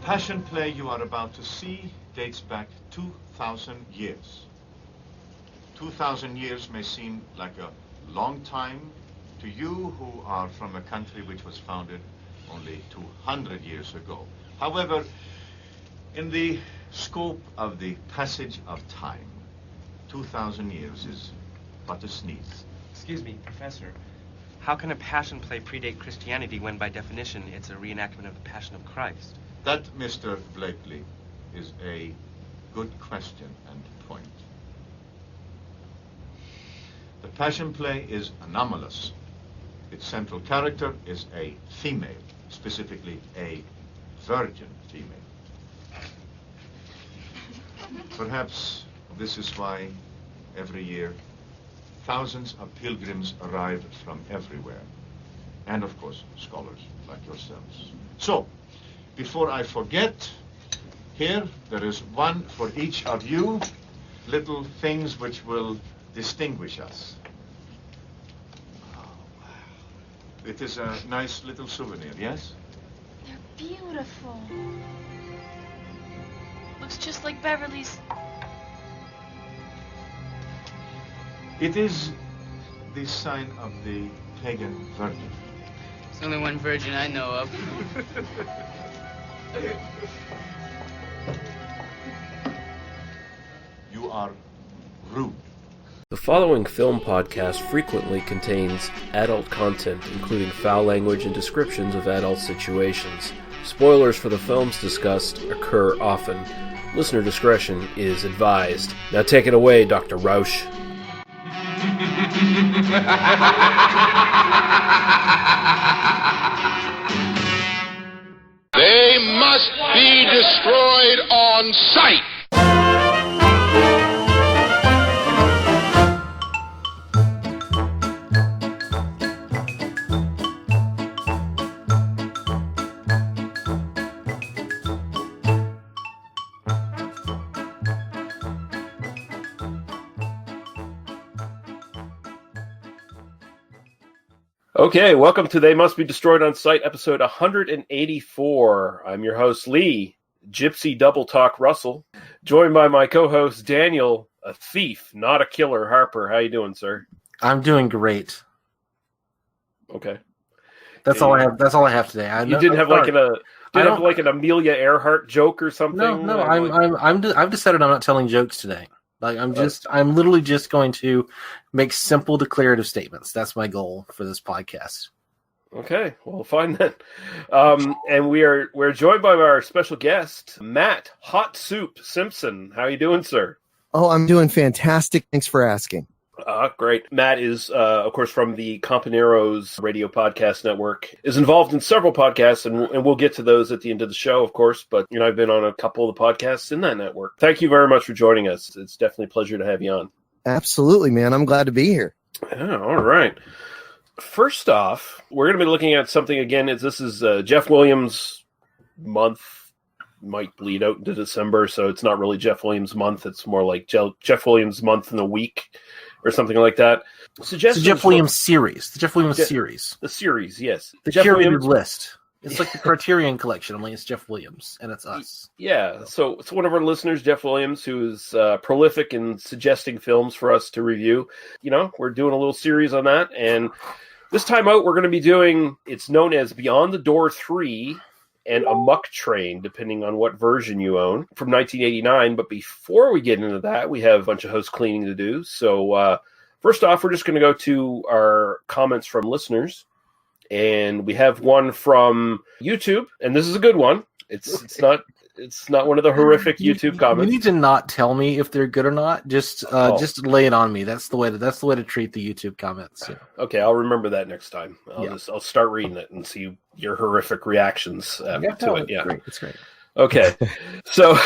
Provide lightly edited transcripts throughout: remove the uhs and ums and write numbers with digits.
passion play you are about to see dates back 2,000 years. 2,000 years may seem like a long time to you who are from a country which was founded only 200 years ago. However, in the scope of the passage of time, 2,000 years is but a sneeze. Excuse me, Professor. How can a passion play predate Christianity when, by definition, it's a reenactment of the Passion of Christ? That, Mr. Blakely, is a good question and point. The passion play is anomalous. Its central character is a female, specifically a virgin female. Perhaps this is why every year thousands of pilgrims arrive from everywhere, and of course scholars like yourselves. So, before I forget, here there is one for each of you, little things which will distinguish us. It is a nice little souvenir, yes? They're beautiful. Looks just like Beverly's. It is the sign of the pagan virgin. There's only one virgin I know of. You are rude. The following film podcast frequently contains adult content, including foul language and descriptions of adult situations. Spoilers for the films discussed occur often. Listener discretion is advised. Now take it away, Dr. Rausch. They must be destroyed on sight. Okay, welcome to They Must Be Destroyed on Sight, episode 184. I'm your host, Lee, Gypsy Double Talk Russell, joined by my co-host, Daniel, a thief, not a killer, Harper. How you doing, sir? I'm doing great. Okay. That's all I have. That's all I have today. You didn't have like an Amelia Earhart joke or something? No. I've decided I'm not telling jokes today. Like I'm literally just going to make simple declarative statements. That's my goal for this podcast. Okay, well, fine then. And we're joined by our special guest, Matt Hot Soup Simpsun. How you doing, sir? Oh, I'm doing fantastic. Thanks for asking. Great. Matt is, of course, from the Compañeros Radio Podcast Network, is involved in several podcasts, and we'll get to those at the end of the show, of course. But, I've been on a couple of the podcasts in that network. Thank you very much for joining us. It's definitely a pleasure to have you on. Absolutely, man. I'm glad to be here. Yeah, all right. First off, we're going to be looking at something again. This is Jeff Williams' month. Might bleed out into December, so it's not really Jeff Williams' month. It's more like Jeff Williams' month in a week. Or something like that. It's the Jeff Williams series. The Jeff Williams series. The series, yes. The curated list. It's like the Criterion Collection, only it's Jeff Williams, and it's us. Yeah, so it's one of our listeners, Jeff Williams, who is prolific in suggesting films for us to review. We're doing a little series on that, and this time out, we're going to be doing, it's known as Beyond the Door 3 and Amok Train, depending on what version you own, from 1989. But before we get into that, we have a bunch of house cleaning to do. So first off, we're just going to go to our comments from listeners. And we have one from YouTube, and this is a good one. It's not one of the horrific YouTube comments. You need to not tell me if they're good or not. Just lay it on me. That's the way to treat the YouTube comments. Yeah. Okay, I'll remember that next time. I'll start reading it and see your horrific reactions to it. Yeah, it's great. Okay, so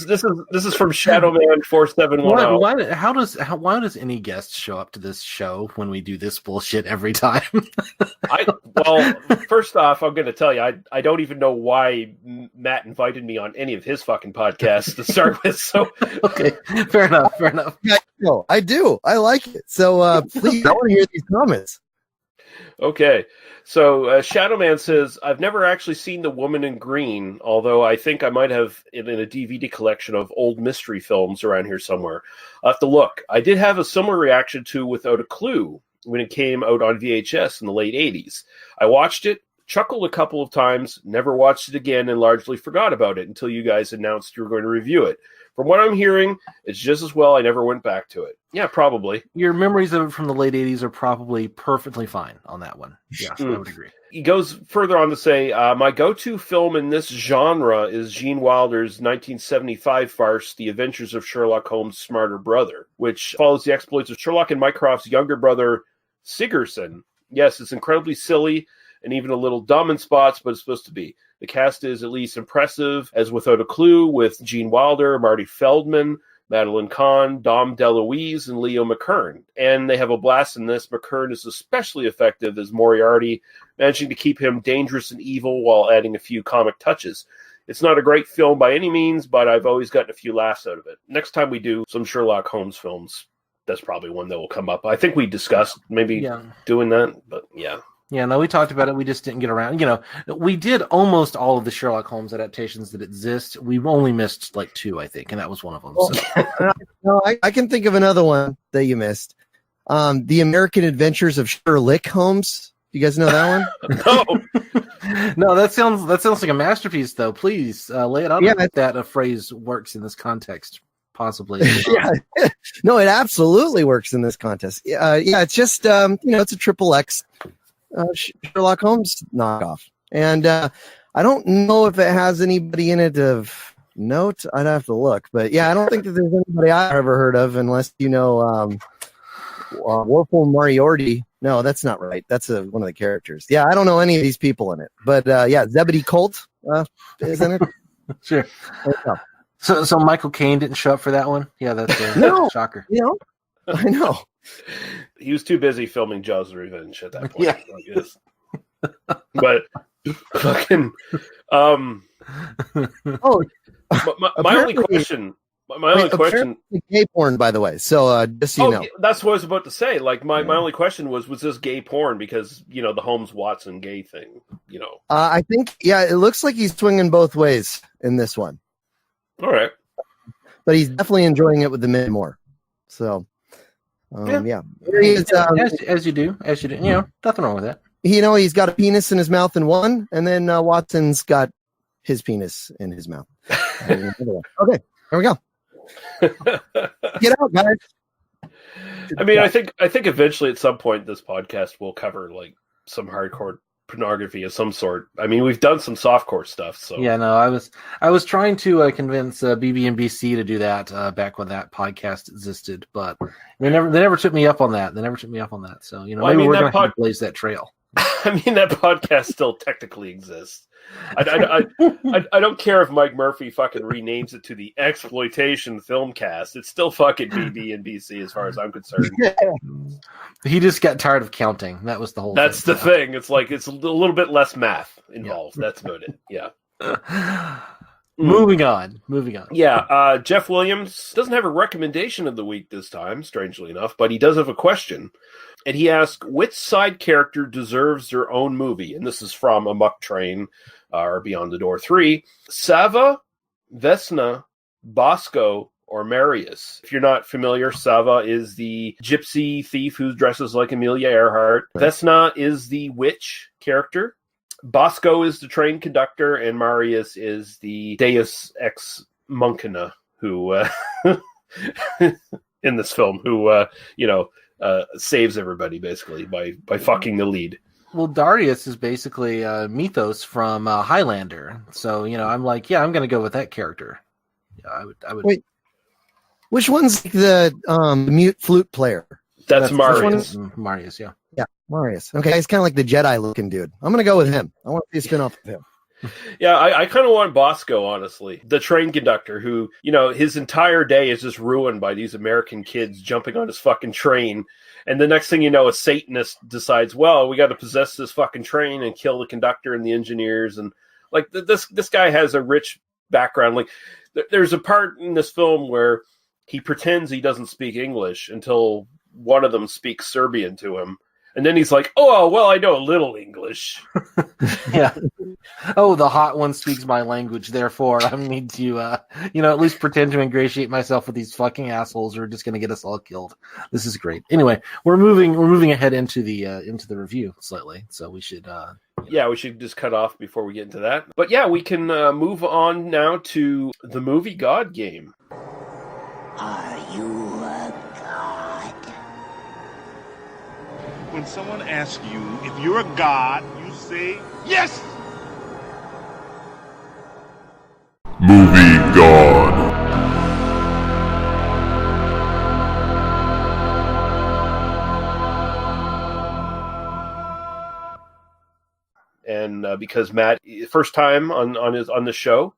this is from Shadowman 4710. Why does any guest show up to this show when we do this bullshit every time? First off, I'm going to tell you, I don't even know why Matt invited me on any of his fucking podcasts to start with. So okay, fair enough. Yeah, I do. I like it. So please, I want to hear these comments. Okay, so Shadowman says, I've never actually seen The Woman in Green, although I think I might have it in a DVD collection of old mystery films around here somewhere. I'll have to look. I did have a similar reaction to Without a Clue when it came out on VHS in the late 80s. I watched it, chuckled a couple of times, never watched it again, and largely forgot about it until you guys announced you were going to review it. From what I'm hearing, it's just as well I never went back to it. Yeah, probably. Your memories of it from the late 80s are probably perfectly fine on that one. Yes, I would agree. He goes further on to say, my go-to film in this genre is Gene Wilder's 1975 farce, The Adventures of Sherlock Holmes' Smarter Brother, which follows the exploits of Sherlock and Mycroft's younger brother, Sigerson. Yes, it's incredibly silly and even a little dumb in spots, but it's supposed to be. The cast is at least impressive, as Without a Clue, with Gene Wilder, Marty Feldman, Madeline Kahn, Dom DeLuise, and Leo McKern. And they have a blast in this. McKern is especially effective as Moriarty, managing to keep him dangerous and evil while adding a few comic touches. It's not a great film by any means, but I've always gotten a few laughs out of it. Next time we do some Sherlock Holmes films, that's probably one that will come up. I think we discussed maybe doing that, but yeah. Yeah, no, we talked about it. We just didn't get around. We did almost all of the Sherlock Holmes adaptations that exist. We've only missed like 2, I think, and that was one of them. So. No, I can think of another one that you missed. The American Adventures of Sherlock Holmes. You guys know that one? No, that sounds like a masterpiece, though. Please lay it out that a phrase works in this context. Possibly. Yeah. No, it absolutely works in this context. It's just, it's a triple X Sherlock Holmes knockoff. And I don't know if it has anybody in it of note. I'd have to look. But yeah, I don't think that there's anybody I've ever heard of unless you know Warful Moriarty. No, that's not right. That's one of the characters. Yeah, I don't know any of these people in it. But Zebedee Colt is in it. Sure. So Michael Caine didn't show up for that one? Yeah, that's a shocker. I know. He was too busy filming Jaws of Revenge at that point. Yeah. I guess. But fucking my only question gay porn, by the way. So just so you know. That's what I was about to say. Like my only question was this gay porn? Because the Holmes Watson gay thing, I think it looks like he's swinging both ways in this one. All right. But he's definitely enjoying it with the men more. So yeah. He is, as you do. Nothing wrong with that. He's got a penis in his mouth in one, and then Watson's got his penis in his mouth. Okay, here we go. Get out, guys. I mean, I think eventually at some point this podcast will cover like some hardcore pornography of some sort. I mean, we've done some softcore stuff. So yeah, no, I was trying to convince BB and BC to do that back when that podcast existed, but they never took me up on that. So maybe we're going to blaze that trail. I mean, that podcast still technically exists. I don't care if Mike Murphy fucking renames it to the Exploitation Filmcast. It's still fucking BB and BC as far as I'm concerned. He just got tired of counting. That was the whole. That's the thing. It's like it's a little bit less math involved. Yeah. That's about it. Yeah. Moving on. Yeah. Jeff Williams doesn't have a recommendation of the week this time, strangely enough, but he does have a question. And he asks, which side character deserves their own movie? And this is from Amok Train, or Beyond the Door 3. Sava, Vesna, Bosco, or Marius. If you're not familiar, Sava is the gypsy thief who dresses like Amelia Earhart. Vesna is the witch character. Bosco is the train conductor, and Marius is the Deus Ex Machina, who in this film, who saves everybody basically by fucking the lead. Well, Darius is basically Mythos from Highlander, so I'm like, I'm going to go with that character. Yeah, I would. Wait, which one's the mute flute player? That's Marius. Marius, yeah. Yeah, Marius. Okay, he's kind of like the Jedi-looking dude. I'm going to go with him. I want to see a spin-off of him. Yeah, I kind of want Bosco, honestly. The train conductor who, his entire day is just ruined by these American kids jumping on his fucking train. And the next thing you know, a Satanist decides, well, we got to possess this fucking train and kill the conductor and the engineers. And like this guy has a rich background. Like there's a part in this film where he pretends he doesn't speak English until one of them speaks Serbian to him. And then he's like, "Oh, well, I know a little English." Yeah. Oh, the hot one speaks my language. Therefore, I need to, at least pretend to ingratiate myself with these fucking assholes who are just going to get us all killed. This is great. Anyway, we're moving ahead into the review slightly. So we should, we should just cut off before we get into that. But yeah, we can move on now to the movie God game. Are you a god? When someone asks you if you're a god, you say yes! Movie God. And because Matt, first time on the show,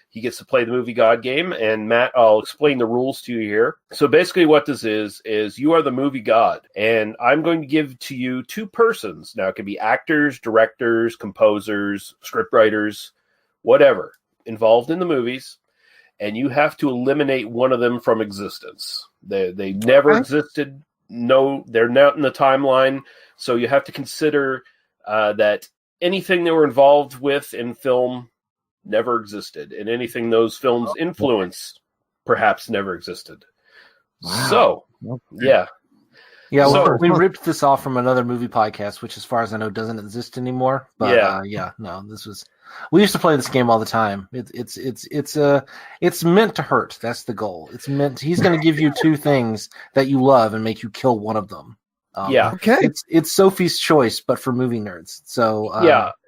he gets to play the movie God game. And Matt, I'll explain the rules to you here. So basically what this is you are the movie God. And I'm going to give to you two persons. Now, it could be actors, directors, composers, scriptwriters, whatever, involved in the movies. And you have to eliminate one of them from existence. They never existed. No, they're not in the timeline. So you have to consider that anything they were involved with in film never existed, and anything those films influence perhaps never existed. Wow. So, yeah. Yeah, so, we ripped this off from another movie podcast, which, as far as I know, doesn't exist anymore. But this was. We used to play this game all the time. It's meant to hurt. That's the goal. It's meant. He's going to give you two things that you love and make you kill one of them. Okay. It's Sophie's Choice, but for movie nerds. So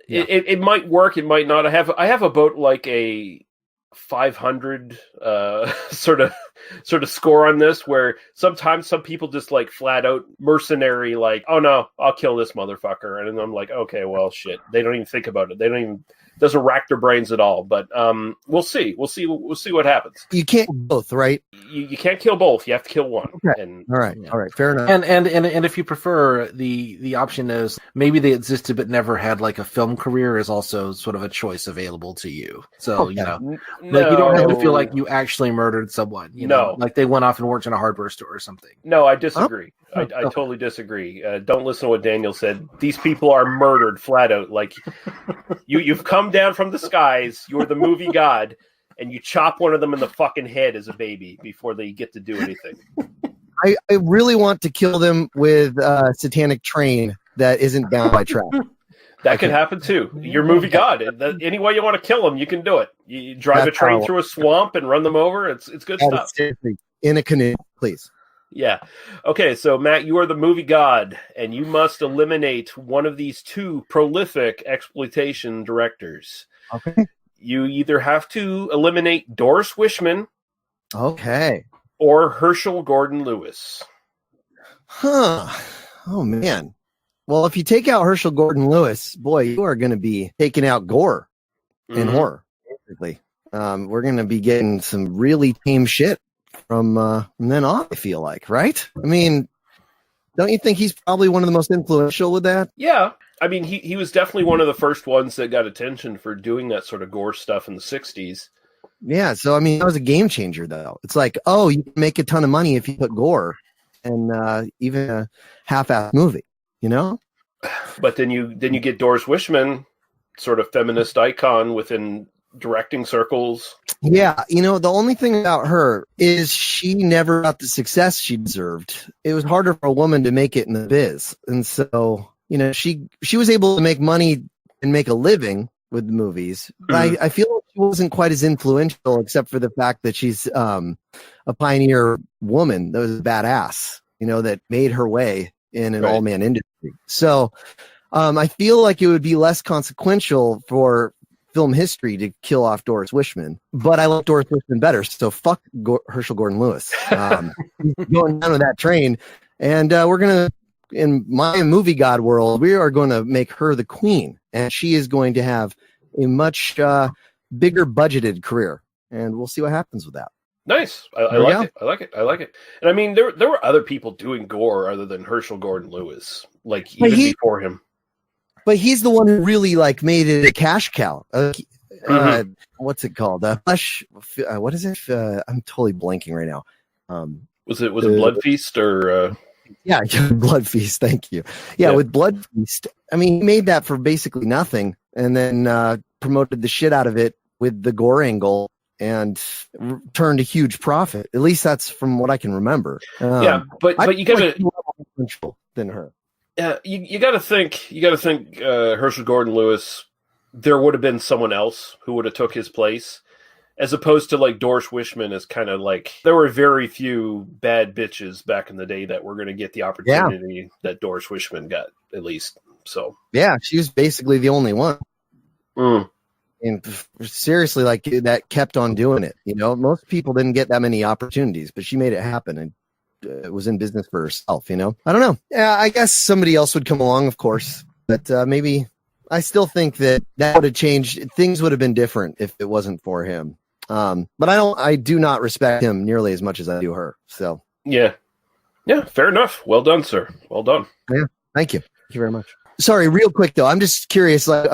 It might work. It might not. I have about like a 500 sort of score on this, where sometimes some people just like flat out mercenary, like, oh no, I'll kill this motherfucker, and then I'm like, okay, well, shit. They don't even think about it. They don't even doesn't rack their brains at all. But we'll see. We'll see what happens. You can't both, right? You can't kill both. You have to kill one. Okay. And, all right. Fair enough. And if you prefer, the option is maybe they existed but never had like a film career is also sort of a choice available to you. So you don't have to feel like you actually murdered someone. You know, like they went off and worked in a hardware store or something. No, I disagree. I totally disagree. Don't listen to what Daniel said. These people are murdered flat out. Like you've come down from the skies. You're the movie God, and you chop one of them in the fucking head as a baby before they get to do anything. I really want to kill them with a satanic train that isn't bound by trap. That could happen too. You're movie God. Any way you want to kill them, you can do it. You drive a train through a swamp and run them over. It's good stuff. In a canoe, please. Yeah. Okay, so Matt, you are the movie God, and you must eliminate one of these two prolific exploitation directors. Okay. You either have to eliminate Doris Wishman. Okay. Or Herschel Gordon Lewis. Huh. Oh, man. Well, if you take out Herschel Gordon Lewis, boy, you are going to be taking out gore and horror, basically. We're going to be getting some really tame shit from then on, I feel like, right? I mean, don't you think he's probably one of the most influential with that? Yeah. I mean, he was definitely one of the first ones that got attention for doing that sort of gore stuff in the 60s. Yeah, so, I mean, that was a game changer, though. It's like, oh, you can make a ton of money if you put gore in even a half-assed movie, you know? But then you get Doris Wishman, sort of feminist icon within directing circles. Yeah, the only thing about her is she never got the success she deserved. It was harder for a woman to make it in the biz. And so, she was able to make money and make a living with the movies. But I feel like she wasn't quite as influential, except for the fact that she's a pioneer woman that was a badass, that made her way in an all-man industry. So I feel like it would be less consequential for film history to kill off Doris Wishman, but I like Doris Wishman better. So fuck Herschel Gordon Lewis. Going down with that train, and we're gonna, in my movie God world, we are going to make her the queen, and she is going to have a much bigger budgeted career, and we'll see what happens with that. Nice. I like it. And I mean, there were other people doing gore other than Herschel Gordon Lewis, like even before him. But he's the one who really made it a cash cow. What's it called? Flesh. What is it? I'm totally blanking right now. Was it Blood Feast or? Yeah, Blood Feast. Thank you. Yeah, with Blood Feast, I mean, he made that for basically nothing, and then promoted the shit out of it with the gore angle, and turned a huge profit. At least that's from what I can remember. But you gotta than her. You gotta think. Herschel Gordon Lewis. There would have been someone else who would have took his place, as opposed to like Doris Wishman is kind of like, there were very few bad bitches back in the day that were going to get the opportunity that Doris Wishman got, at least. So yeah, she was basically the only one. And seriously, like, that kept on doing it. You know, most people didn't get that many opportunities, but she made it happen and was in business for herself. You know, I don't know. Yeah, I guess somebody else would come along, of course, but maybe. I still think that would have changed. Things would have been different if it wasn't for him. But I do not respect him nearly as much as I do her. So yeah, fair enough. Well done, sir. Well done. Yeah, thank you. Thank you very much. Sorry, real quick though. I'm just curious. Like,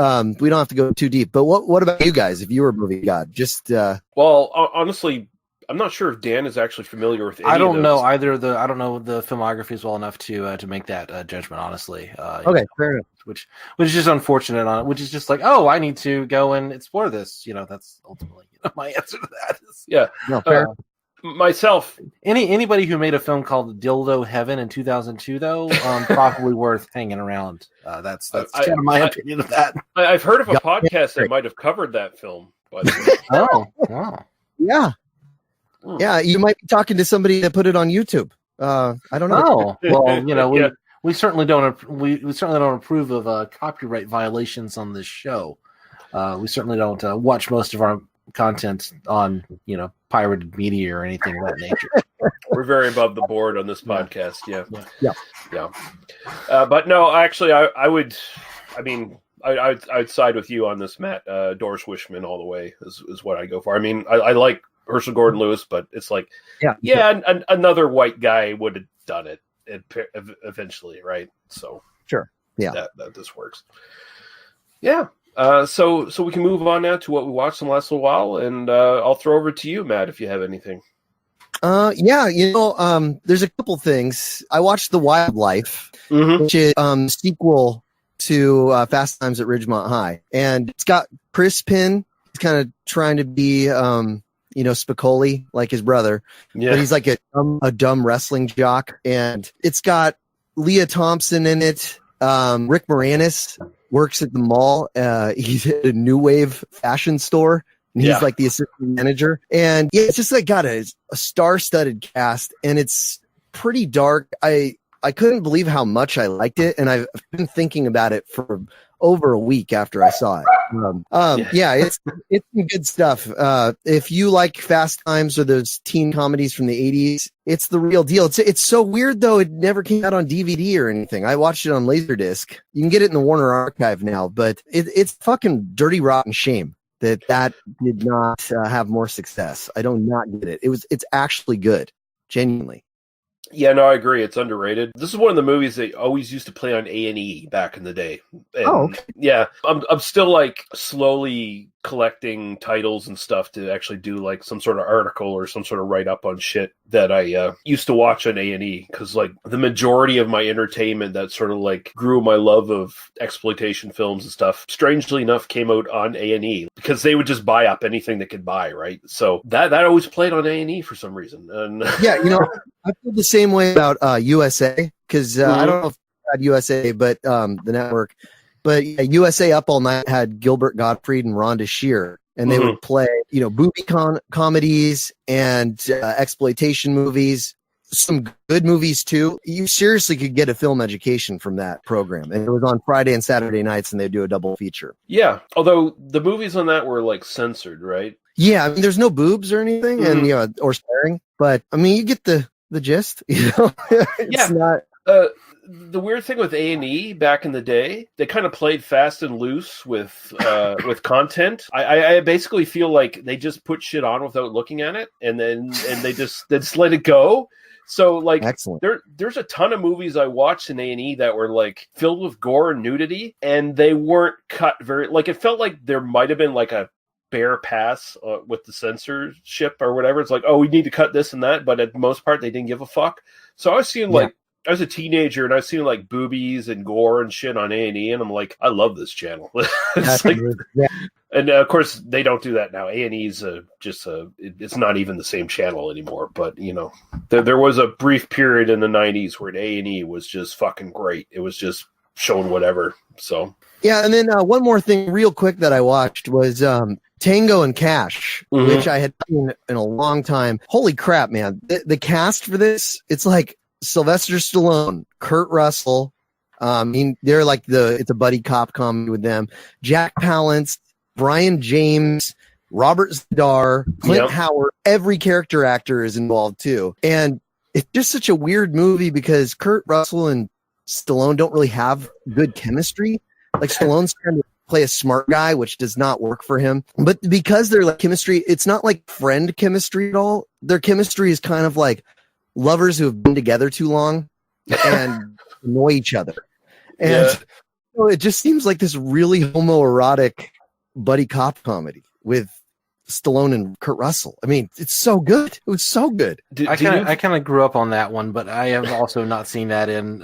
we don't have to go too deep. But what about you guys? If you were a movie god, just well, honestly, I'm not sure if Dan is actually familiar with. I don't know either. I don't know the filmographies well enough to make that judgment. Honestly, okay, fair enough. Which is just unfortunate. Which is just like, oh, I need to go and explore this. You know, that's ultimately my answer to that. Yeah, no, fair. Myself, anybody who made a film called Dildo Heaven in 2002, though, probably worth hanging around. That's kind of my opinion of that. I've heard of a podcast that might have covered that film. But yeah. Yeah, you might be talking to somebody that put it on YouTube. I don't know. Oh, well, you know, we certainly don't we certainly don't approve of copyright violations on this show. We certainly don't watch most of our content on, you know, pirated media or anything of that nature. We're very above the board on this podcast. Yeah. But no, actually, I'd side with you on this, Matt. Doris Wishman all the way is what I go for. I mean, I like Herschel Gordon Lewis, but it's like, another white guy would have done it eventually, right? So sure, that this works. Yeah. So we can move on now to what we watched in the last little while, and I'll throw over to you, Matt, if you have anything. Yeah, you know, there's a couple things. I watched The Wildlife, which is sequel to Fast Times at Ridgemont High, and it's got Chris Penn. He's kind of trying to be Spicoli, like his brother. Yeah. But he's like a dumb wrestling jock. And it's got Leah Thompson in it. Rick Moranis works at the mall. He's at a New Wave fashion store. And he's like the assistant manager. And yeah, it's just like got a star-studded cast. And it's pretty dark. I couldn't believe how much I liked it. And I've been thinking about it for over a week after I saw it. It's some good stuff. If you like Fast Times or those teen comedies from the 80s, it's the real deal. It's so weird though. It never came out on DVD or anything. I watched it on Laserdisc. You can get it in the Warner Archive now, but it's fucking dirty rotten shame that did not have more success. I do not get it. It's actually good, genuinely. Yeah, no, I agree. It's underrated. This is one of the movies they always used to play on A&E back in the day. And, okay. Yeah, I'm still like slowly collecting titles and stuff to actually do like some sort of article or some sort of write-up on shit that I used to watch on A&E, because like the majority of my entertainment that sort of like grew my love of exploitation films and stuff, strangely enough, came out on A&E, because they would just buy up anything they could buy, right? So that always played on A&E for some reason. And yeah, you know, I feel the same way about USA, because I don't know if you had USA, but the network. But USA Up All Night had Gilbert Gottfried and Rhonda Shear, and they would play, booby comedies and exploitation movies, some good movies too. You seriously could get a film education from that program, and it was on Friday and Saturday nights, and they'd do a double feature. Yeah, although the movies on that were like censored, right? Yeah, I mean, there's no boobs or anything, and or swearing, but I mean, you get the gist. It's not. The weird thing with A&E back in the day, they kind of played fast and loose with content. I basically feel like they just put shit on without looking at it, and they just let it go. So like, excellent. There's a ton of movies I watched in A&E that were like filled with gore and nudity, and they weren't cut very. Like, it felt like there might have been like a bare pass with the censorship or whatever. It's like, oh, we need to cut this and that, but at most part they didn't give a fuck. So I was seeing like I was a teenager and I was seeing like boobies and gore and shit on A&E, and I'm like, I love this channel. It's like, and of course they don't do that now. A&E is it's not even the same channel anymore. But you know, there was a brief period in the '90s where A&E was just fucking great. It was just showing whatever. So yeah, and then one more thing, real quick, that I watched was Tango Cash, which I had seen in a long time. Holy crap, man! The cast for this, it's like Sylvester Stallone, Kurt Russell. They're like it's a buddy cop comedy with them. Jack Palance, Brian James, Robert Zadar, Clint Howard. Every character actor is involved too. And it's just such a weird movie because Kurt Russell and Stallone don't really have good chemistry. Like Stallone's trying to play a smart guy, which does not work for him. But because they're like chemistry, it's not like friend chemistry at all. Their chemistry is kind of like lovers who have been together too long and annoy each other. And so it just seems like this really homoerotic buddy cop comedy with Stallone and Kurt Russell. I mean, it's so good. It was so good. I kind of grew up on that one, but I have also not seen that in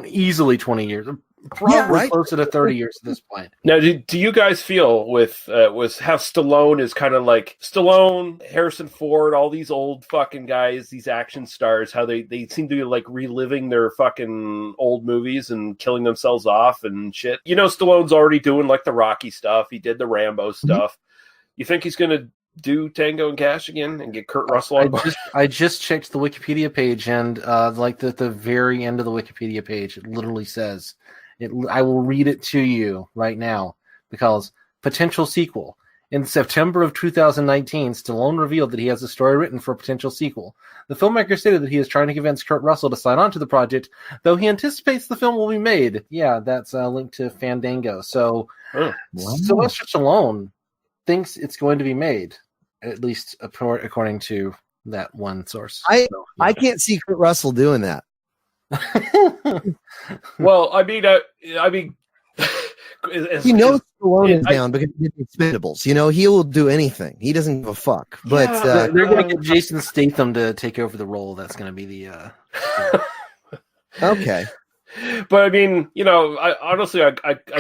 easily 20 years. Probably closer to 30 years at this point. Now, do you guys feel with how Stallone is kind of like Stallone, Harrison Ford, all these old fucking guys, these action stars, how they seem to be like reliving their fucking old movies and killing themselves off and shit? You know, Stallone's already doing like the Rocky stuff. He did the Rambo stuff. You think he's going to do Tango Cash again and get Kurt Russell on board? I just checked the Wikipedia page, and like the very end of the Wikipedia page, it literally says, I will read it to you right now, because potential sequel. In September of 2019, Stallone revealed that he has a story written for a potential sequel. The filmmaker stated that he is trying to convince Kurt Russell to sign on to the project, though he anticipates the film will be made. Yeah, that's linked to Fandango. So Sylvester Stallone thinks it's going to be made, at least according to that one source. I can't see Kurt Russell doing that. Well, I mean, you know, Stallone is down because he did Expendables. You know, he will do anything. He doesn't give a fuck. But they're going to get Jason Statham to take over the role. That's going to be the. Okay. But I mean, you know, I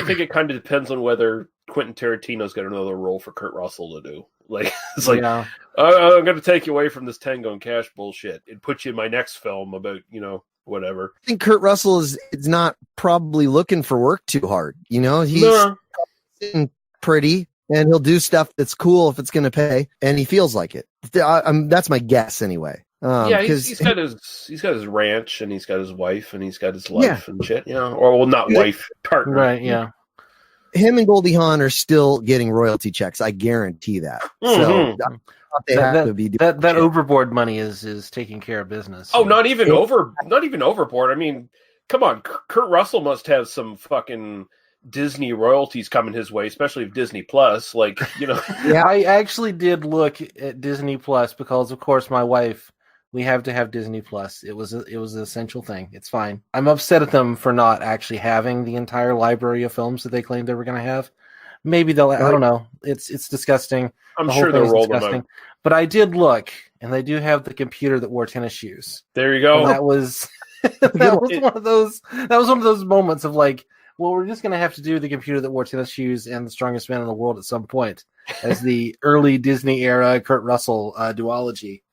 think it kind of depends on whether Quentin Tarantino's got another role for Kurt Russell to do. Like, it's like, I'm going to take you away from this Tango and Cash bullshit and put you in my next film about, you know, whatever. I think Kurt Russell is not probably looking for work too hard. You know, he's sitting pretty, and he'll do stuff that's cool if it's going to pay, and he feels like it. That's my guess anyway. He's got his ranch, and he's got his wife, and he's got his life and shit. You know, or well, not wife, partner. Right? Yeah. Him and Goldie Hawn are still getting royalty checks. I guarantee that. So they have to be that overboard money is taking care of business. Oh, not even overboard. I mean, come on, Kurt Russell must have some fucking Disney royalties coming his way, especially if Disney Plus. Like, you know. Yeah, I actually did look at Disney Plus because, of course, my wife. We have to have Disney Plus. It was an essential thing. It's fine. I'm upset at them for not actually having the entire library of films that they claimed they were going to have. Maybe they'll. I don't know. It's disgusting. I'm sure they'll roll them out. But I did look, and they do have the computer that wore tennis shoes. There you go. And that was one of those. That was one of those moments of like, well, we're just going to have to do the computer that wore tennis shoes and the strongest man in the world at some point, as the early Disney era Kurt Russell duology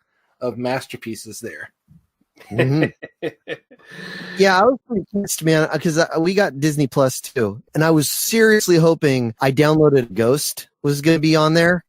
of masterpieces there. Mm-hmm. Yeah, I was pretty pissed, man, because we got Disney Plus too, and I was seriously hoping I downloaded Ghost was going to be on there,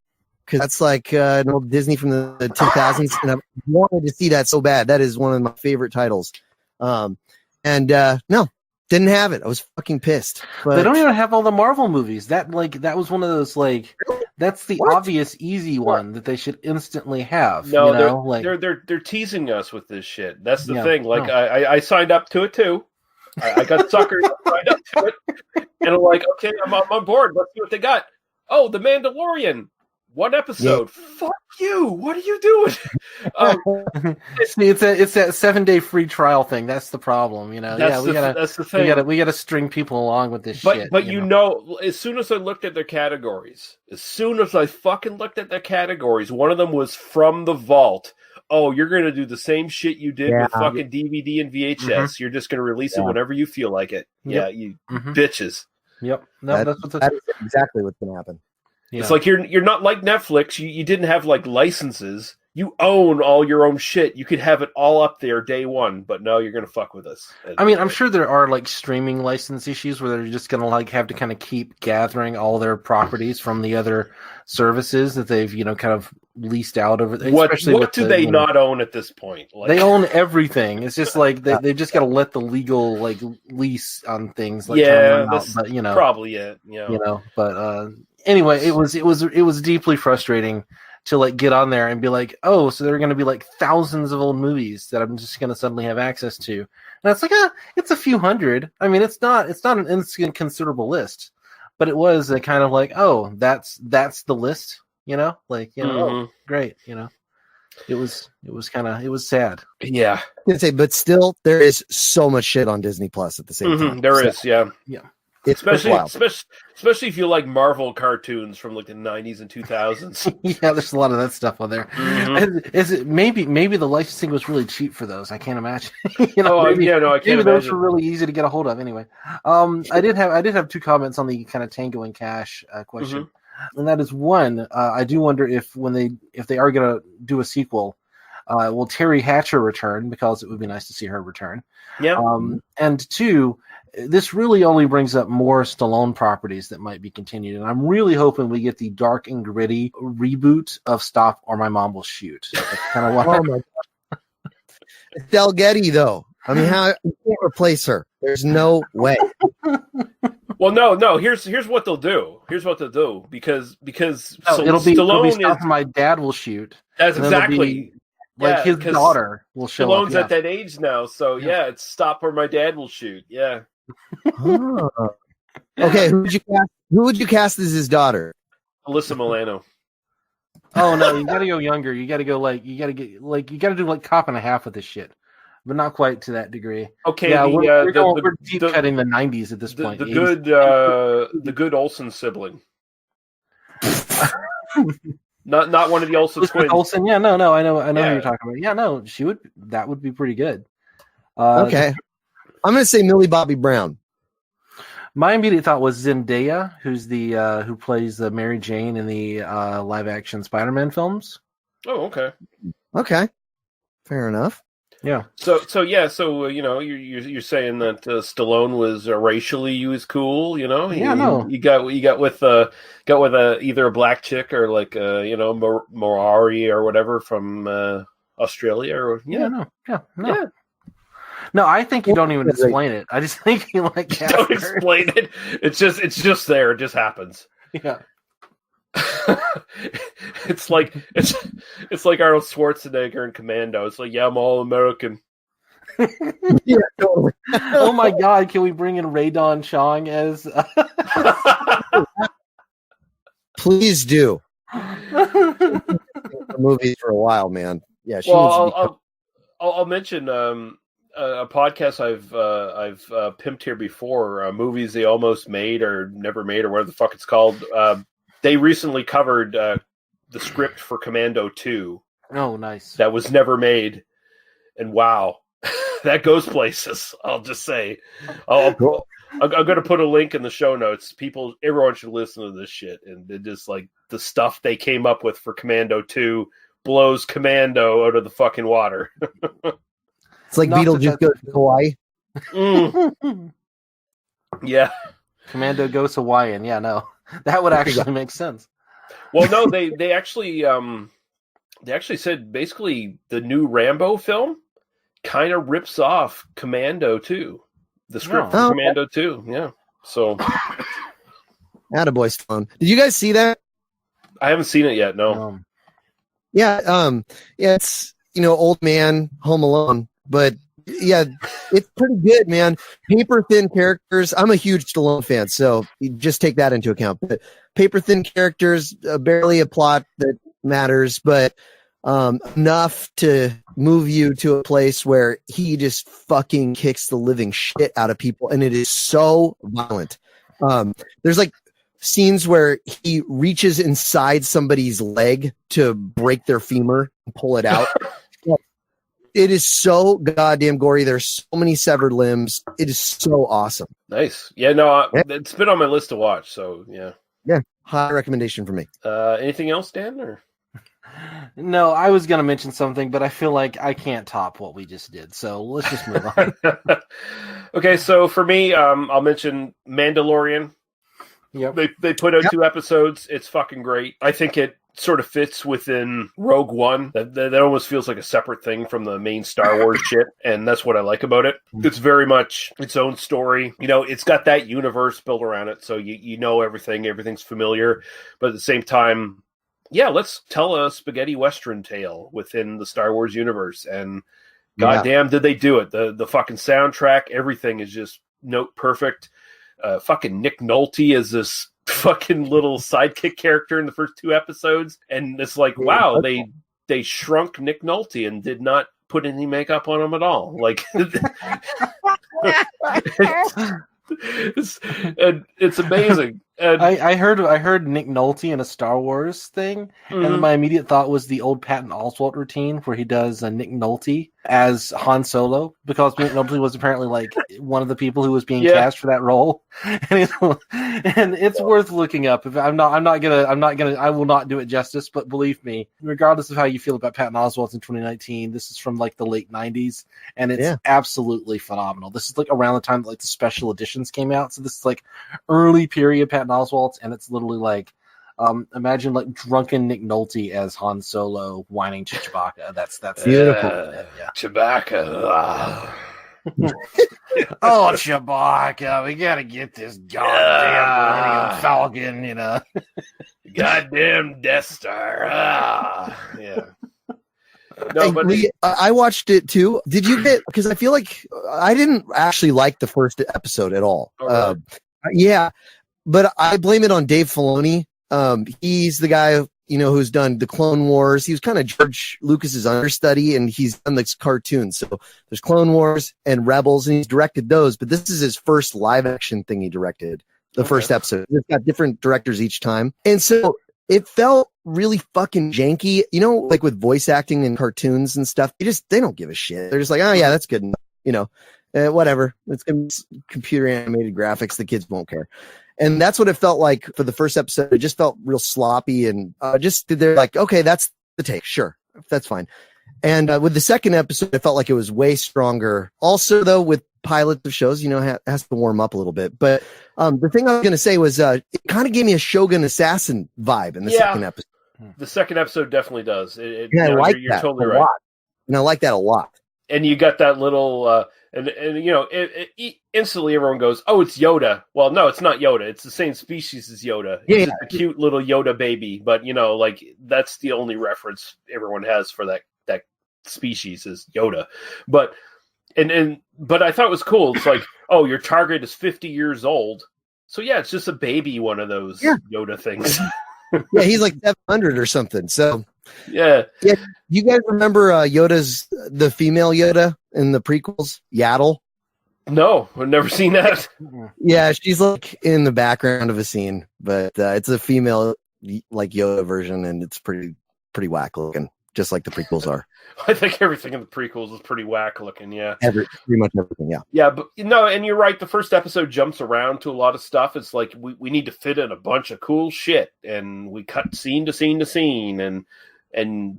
because that's like an old Disney from the 2000s, and I wanted to see that so bad. That is one of my favorite titles. No, didn't have it. I was fucking pissed. But they don't even have all the Marvel movies. That was one of those like. That's the obvious easy one that they should instantly have. No, you know? they're teasing us with this shit. That's the thing. Like I signed up to it too. I got suckered. I signed up to it, and I'm like, okay, I'm on board. Let's see what they got. Oh, The Mandalorian. One episode. Yeah. Fuck you. What are you doing? It's that 7-day free trial thing. That's the problem, you know. That's the thing. We gotta string people along with this shit. But you know, as soon as I looked at their categories, one of them was from the vault. oh, you're going to do the same shit you did Yeah. with fucking DVD and VHS. You're just going to release it whenever you feel like it. Yep. Yeah, you bitches. Yep. No, that's that is exactly what's going to happen. Yeah. It's like you're not like Netflix. You didn't have like licenses. You own all your own shit. You could have it all up there day one, but no, you're going to fuck with us. I mean, I'm sure there are like streaming license issues where they're just going to like have to kind of keep gathering all their properties from the other services that they've, kind of leased out over. What do they not own at this point? Like, they own everything. It's just like they just got to let the legal like lease on things. Like, that's but probably it. But anyway, it was deeply frustrating to like get on there and be like, oh, so there are going to be like thousands of old movies that I'm just going to suddenly have access to. And it's like, it's a few hundred. I mean, it's not an inconsiderable list, but it was a kind of like, oh, that's the list, oh, great. It was sad. Yeah. I was gonna say, but still, there is so much shit on Disney Plus at the same time. There is, yeah. It's Especially if you like Marvel cartoons from like the 90s and 2000s. Yeah, there's a lot of that stuff on there. Is it maybe the licensing was really cheap for those? I can't imagine. I can't imagine. Those were really easy to get a hold of. Anyway, I did have two comments on the kind of Tango and Cash question, and that is one. I do wonder if they are going to do a sequel, will Terry Hatcher return, because it would be nice to see her return. Yeah. And two, this really only brings up more Stallone properties that might be continued, and I'm really hoping we get the dark and gritty reboot of Stop or My Mom Will Shoot. That's kind of what. Oh my God. Del Getty, though. I mean, how you can't replace her? There's no way. Well, no. Here's what they'll do. Because it'll be Stop or My Dad Will Shoot. That's exactly. Like his daughter will show Stallone's up. at that age now, so it's Stop or My Dad Will Shoot. Yeah. Okay, who would you cast as his daughter? Alyssa Milano. Oh no, you gotta go younger. You gotta do like Cop and a Half with this shit, but not quite to that degrry. Okay, yeah, we're deep cutting the 90s at this point. The good Olsen sibling. Not one of the Olsen twins. Olsen, yeah, no, I know who you're talking about. Yeah, no, that would be pretty good. Okay. I'm going to say Millie Bobby Brown. My immediate thought was Zendaya, who's the who plays Mary Jane in the live action Spider-Man films. Oh, okay. Okay. Fair enough. Yeah. So you're saying that Stallone was racially he was cool, no. You got with either a black chick or like Maori or whatever from Australia or no. No, I think you don't even explain it. I just think you like don't explain it. It's just there. It just happens. Yeah. It's like Arnold Schwarzenegger in Commando. It's like, yeah, I'm all American. Yeah, totally. Oh my God, can we bring in Ray Don Chong as? Please do. Movies for a while, man. Yeah. I'll mention a podcast I've pimped here before. Movies they almost made or never made or whatever the fuck it's called. They recently covered the script for Commando 2. Oh, nice. That was never made. And wow, that goes places. I'll just say. I'm going to put a link in the show notes. Everyone should listen to this shit. And just like the stuff they came up with for Commando 2 blows Commando out of the fucking water. It's like Beetlejuice goes to Hawaii. Yeah. Commando goes Hawaiian. Yeah, no. That would actually make sense. Well, no, they actually said basically the new Rambo film kind of rips off Commando 2. The script for Commando 2. Yeah. So Attaboy, Stallone. Did you guys see that? I haven't seen it yet, no. Yeah, it's old man Home Alone, but yeah, it's pretty good, man. Paper thin characters. I'm a huge Stallone fan, so you just take that into account. But paper thin characters, barely a plot that matters, but enough to move you to a place where he just fucking kicks the living shit out of people, and it is so violent. There's like scenes where he reaches inside somebody's leg to break their femur and pull it out. It is so goddamn gory. There's so many severed limbs. It is so awesome. Nice. Yeah, no, it's been on my list to watch. So yeah. Yeah, high recommendation for me. Anything else, Dan? Or? No, I was going to mention something, but I feel like I can't top what we just did. So let's just move on. Okay, so for me, I'll mention Mandalorian. Yep. They put out 2 episodes. It's fucking great. I think it sort of fits within Rogue One. That almost feels like a separate thing from the main Star Wars shit, and that's what I like about it. It's very much its own story. You know, it's got that universe built around it, so you know everything's familiar, but at the same time, yeah, let's tell a spaghetti western tale within the Star Wars universe, and goddamn did they do it. The fucking soundtrack, everything is just note perfect. Fucking Nick Nolte is this fucking little sidekick character in the first 2 episodes, and it's like, wow, they shrunk Nick Nolte and did not put any makeup on him at all. Like, it's amazing. And I heard Nick Nolte in a Star Wars thing, and then my immediate thought was the old Patton Oswalt routine where he does Nick Nolte as Han Solo, because Nick Nolte was apparently like one of the people who was being cast for that role, and it's worth looking up. If I will not do it justice, but believe me, regardless of how you feel about Patton Oswalt in 2019, this is from like the late 90s, and it's absolutely phenomenal. This is like around the time that like the special editions came out, so this is like early period Patton Oswalt, and it's literally like imagine like drunken Nick Nolte as Han Solo whining to Chewbacca. That's beautiful. Chewbacca. Oh, Chewbacca, we gotta get this goddamn Falcon, you know. Goddamn Death Star. Yeah. No, but I watched it too. Did you get? Because I feel like I didn't actually like the first episode at all. Oh, really? Yeah, but I blame it on Dave Filoni. He's the guy, you know, who's done the Clone Wars. He was kind of George Lucas's understudy, and he's done this cartoon. So there's Clone Wars and Rebels, and he's directed those. But this is his first live action thing he directed. The first episode. It's got different directors each time, and so it felt really fucking janky. You know, like with voice acting and cartoons and stuff, they don't give a shit. They're just like, oh yeah, that's good enough. You know, whatever. It's gonna be computer animated graphics. The kids won't care. And that's what it felt like for the first episode. It just felt real sloppy, and they're like, okay, that's the take. Sure. That's fine. And with the second episode, it felt like it was way stronger. Also, though, with pilots of shows, you know, it has to warm up a little bit. But the thing I was going to say was it kind of gave me a Shogun Assassin vibe in the second episode. The second episode definitely does. I like you're that totally a right. lot. And I like that a lot. And you got that little, and you know, instantly everyone goes, "Oh, it's Yoda." Well, no, it's not Yoda. It's the same species as Yoda. It's a cute little Yoda baby, but you know, like that's the only reference everyone has for that species is Yoda. But but I thought it was cool. It's like, oh, your target is 50 years old, so yeah, it's just a baby one of those Yoda things. Yeah, he's like 700 or something. So. Yeah. You guys remember Yoda's the female Yoda in the prequels, Yaddle? No, I've never seen that. Yeah, she's like in the background of a scene, but it's a female like Yoda version, and it's pretty whack looking, just like the prequels are. I think everything in the prequels is pretty whack looking. Yeah, pretty much everything. Yeah. Yeah, but no, and you're right. The first episode jumps around to a lot of stuff. It's like we need to fit in a bunch of cool shit, and we cut scene to scene to scene,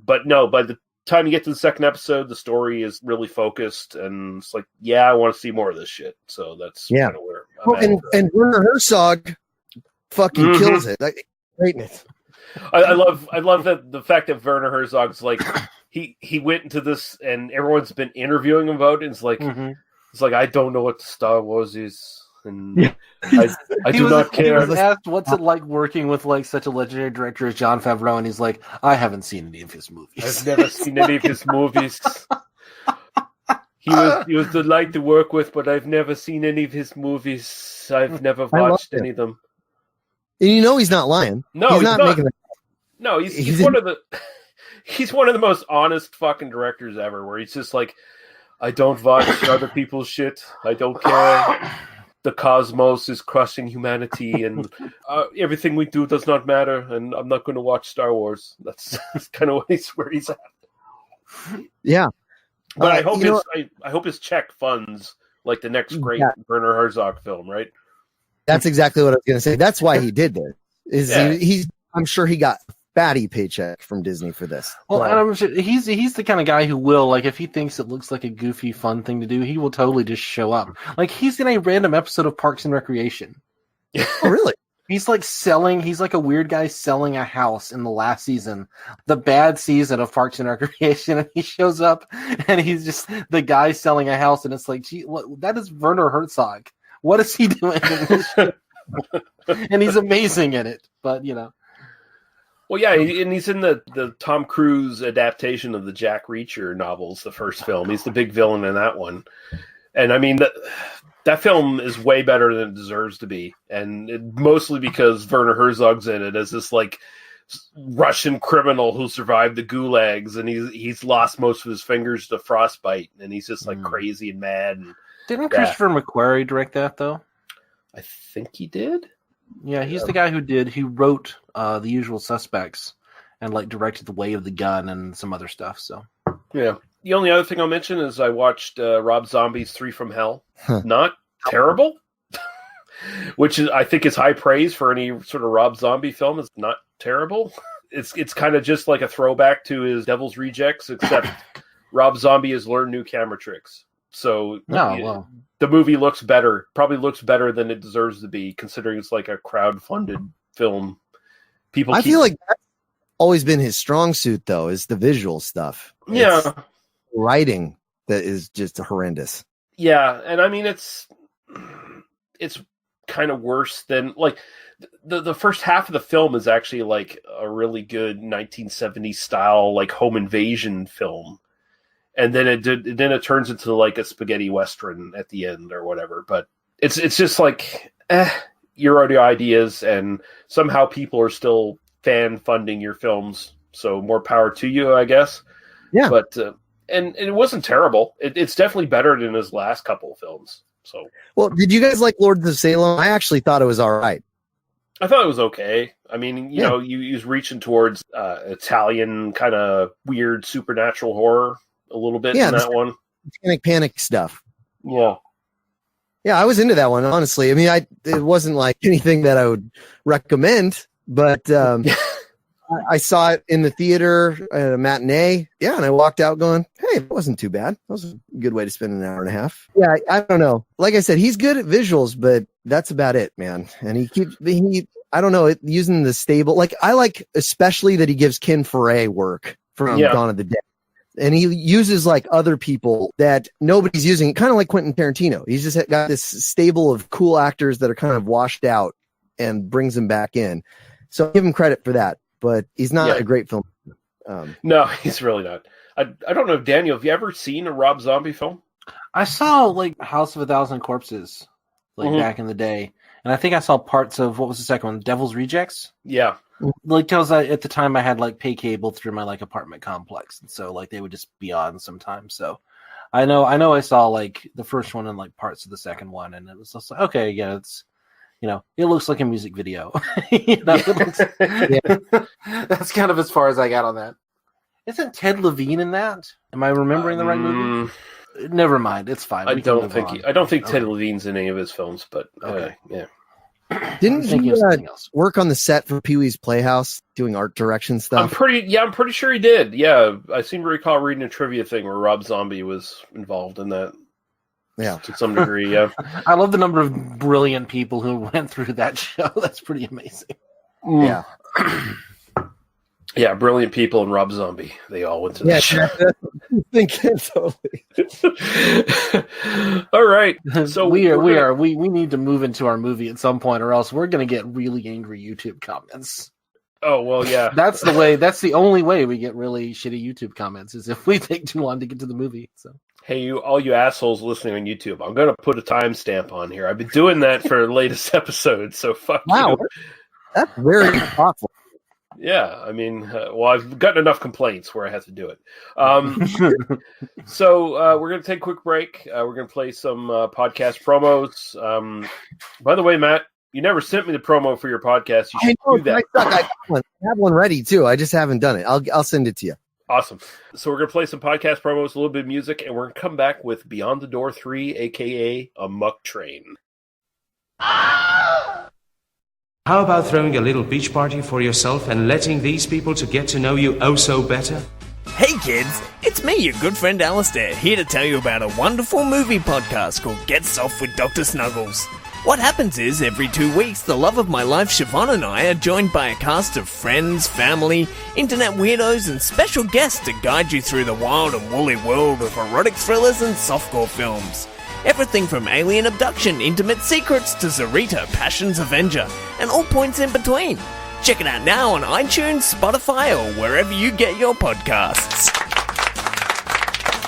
but no, by the time you get to the second episode, the story is really focused, and it's like, yeah, I want to see more of this shit. So that's kind of where I'm at. And Werner Herzog fucking kills it. Like, greatness. I love that the fact that Werner Herzog's like he went into this and everyone's been interviewing him about it. And it's like I don't know what Star Wars is, and I do not care. He was asked, "What's it like working with like such a legendary director as Jon Favreau?" And he's like, "I haven't seen any of his movies. I've never seen any of his movies. He was the light to work with, but I've never seen any of his movies. I've never watched any of them." And you know he's not lying. No, he's not making that. No, he's one of the most honest fucking directors ever, where he's just like, I don't watch other people's shit. I don't care. The cosmos is crushing humanity, and everything we do does not matter, and I'm not going to watch Star Wars. That's kind of where he's at. Yeah. But I hope his check funds like the next great Werner Herzog film, right? That's exactly what I was going to say. That's why he did this. I'm sure he got a fatty paycheck from Disney for this. Well, and I'm sure he's the kind of guy who will, like, if he thinks it looks like a goofy, fun thing to do, he will totally just show up. Like, he's in a random episode of Parks and Recreation. Oh, really? He's like a weird guy selling a house in the last season, the bad season of Parks and Recreation, and he shows up and he's just the guy selling a house, and it's like, gee, that is Werner Herzog. What is he doing in this show? And he's amazing in it, but you know. Well, yeah, and he's in the Tom Cruise adaptation of the Jack Reacher novels, the first film. He's the big villain in that one. And I mean, that film is way better than it deserves to be, and mostly because Werner Herzog's in it as this like Russian criminal who survived the gulags, and he's lost most of his fingers to frostbite, and he's just like crazy and mad. And didn't Christopher McQuarrie direct that though? I think he did. Yeah, he's the guy who wrote The Usual Suspects and like directed The Way of the Gun and some other stuff. So yeah. The only other thing I'll mention is I watched Rob Zombie's 3 from Hell. Not terrible, which I think is high praise for any sort of Rob Zombie film. It's not terrible. It's kind of just like a throwback to his Devil's Rejects, except Rob Zombie has learned new camera tricks. So the movie probably looks better than it deserves to be, considering it's like a crowd-funded film. I feel like that's always been his strong suit, though, is the visual stuff. Yeah. Writing that is just horrendous. Yeah, and I mean it's kind of worse than like the first half of the film is actually like a really good 1970s style like home invasion film, and then it turns into like a spaghetti western at the end or whatever. But it's just like your audio ideas, and somehow people are still fan funding your films, so more power to you, I guess. Yeah, but. And it wasn't terrible. It's definitely better than his last couple of films. So, well, did you guys like Lords of Salem? I actually thought it was all right. I thought it was okay. I mean, you know, he was reaching towards Italian kind of weird supernatural horror a little bit in that one. Satanic Panic stuff. Yeah. Yeah, I was into that one, honestly. I mean, it wasn't like anything that I would recommend, but I saw it in the theater at a matinee. Yeah, and I walked out going, hey, it wasn't too bad. That was a good way to spend an hour and a half. Yeah, I don't know. Like I said, he's good at visuals, but that's about it, man. And I don't know, using the stable. Like, I like especially that he gives Ken Foray work from Dawn of the Dead. And he uses like other people that nobody's using, kind of like Quentin Tarantino. He's just got this stable of cool actors that are kind of washed out and brings them back in. So give him credit for that. But he's not a great film. No, he's really not. I don't know, Daniel, have you ever seen a Rob Zombie film? I saw like House of a Thousand Corpses back in the day. And I think I saw parts of, what was the second one? Devil's Rejects? Yeah. Like, because at the time I had like pay cable through my like apartment complex. And so like they would just be on sometimes. So I know I saw like the first one and like parts of the second one. And it was just like, okay, yeah, it's, you know, it looks like a music video. That's kind of as far as I got on that. Isn't Ted Levine in that? Am I remembering the right movie? Never mind. It's fine. I don't think Ted Levine's in any of his films, but yeah. Didn't he work on the set for Pee-wee's Playhouse doing art direction stuff? I'm pretty sure he did. Yeah, I seem to recall reading a trivia thing where Rob Zombie was involved in that. Yeah, to some degree. Yeah, I love the number of brilliant people who went through that show. That's pretty amazing. Yeah, yeah, brilliant people and Rob Zombie. They all went to that show. Thinking totally. All right, so we need to move into our movie at some point, or else we're going to get really angry YouTube comments. Oh well, yeah. That's the way. That's the only way we get really shitty YouTube comments is if we take too long to get to the movie. So. Hey, all you assholes listening on YouTube, I'm going to put a timestamp on here. I've been doing that for the latest episode, so fuck you. Wow, that's very thoughtful. Yeah, I mean, I've gotten enough complaints where I have to do it. So we're going to take a quick break. We're going to play some podcast promos. By the way, Matt, you never sent me the promo for your podcast. You should do that. I have one ready, too. I just haven't done it. I'll send it to you. Awesome. So we're going to play some podcast promos, a little bit of music, and we're going to come back with Beyond the Door 3, a.k.a. Amok Train. How about throwing a little beach party for yourself and letting these people to get to know you oh so better? Hey kids, it's me, your good friend Alistair, here to tell you about a wonderful movie podcast called Get Soft with Dr. Snuggles. What happens is, every 2 weeks, the love of my life, Siobhan, and I are joined by a cast of friends, family, internet weirdos, and special guests to guide you through the wild and woolly world of erotic thrillers and softcore films. Everything from alien abduction, intimate secrets, to Zarita, Passion's Avenger, and all points in between. Check it out now on iTunes, Spotify, or wherever you get your podcasts.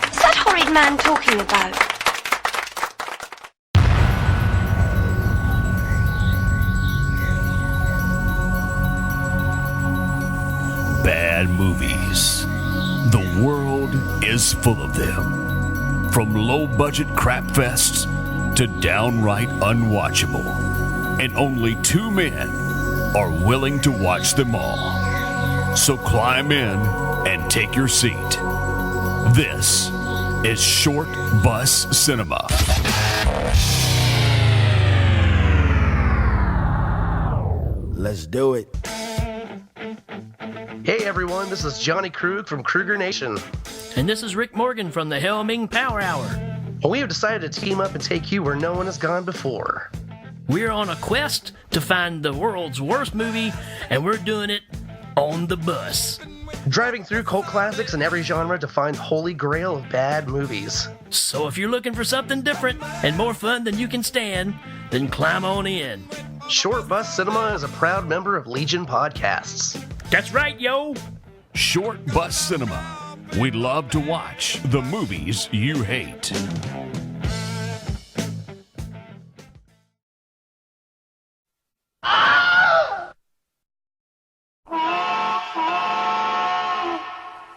What's that horrid man talking about? Bad movies. The world is full of them. From low-budget crap fests to downright unwatchable. And only 2 men are willing to watch them all. So climb in and take your seat. This is Short Bus Cinema. Let's do it. Hey everyone, this is Johnny Krug from Kruger Nation. And this is Rick Morgan from the Helming Power Hour. And we have decided to team up and take you where no one has gone before. We're on a quest to find the world's worst movie, and we're doing it on the bus. Driving through cult classics in every genre to find holy grail of bad movies. So if you're looking for something different and more fun than you can stand, then climb on in. Short Bus Cinema is a proud member of Legion Podcasts. That's right, yo! Short Bus Cinema. We love to watch the movies you hate.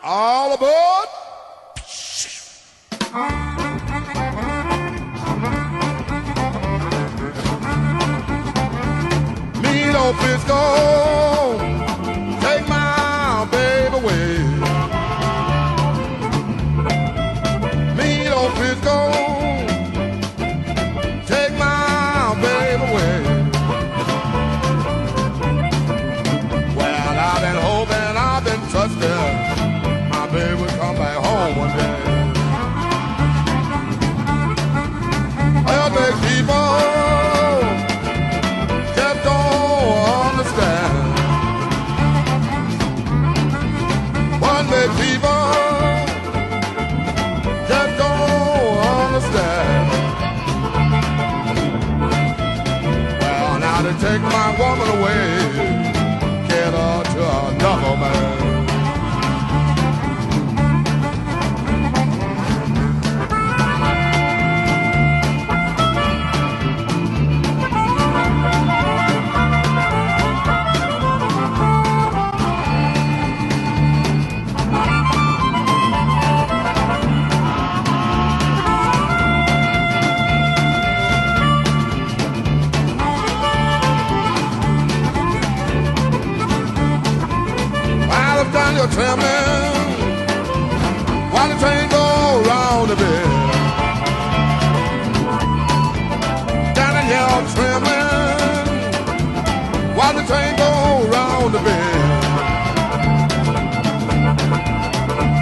All aboard! Meat Fisco, take my baby away. Meat Fisco, take my baby away. Well, I've been hoping, I've been trusting, my baby will come back home one day. Well, big people just don't understand. One big people just don't understand. Well, now they take my woman away, get her to another man. You're trembling while the train goes round the bend. Down in here trembling while the train goes round the bend.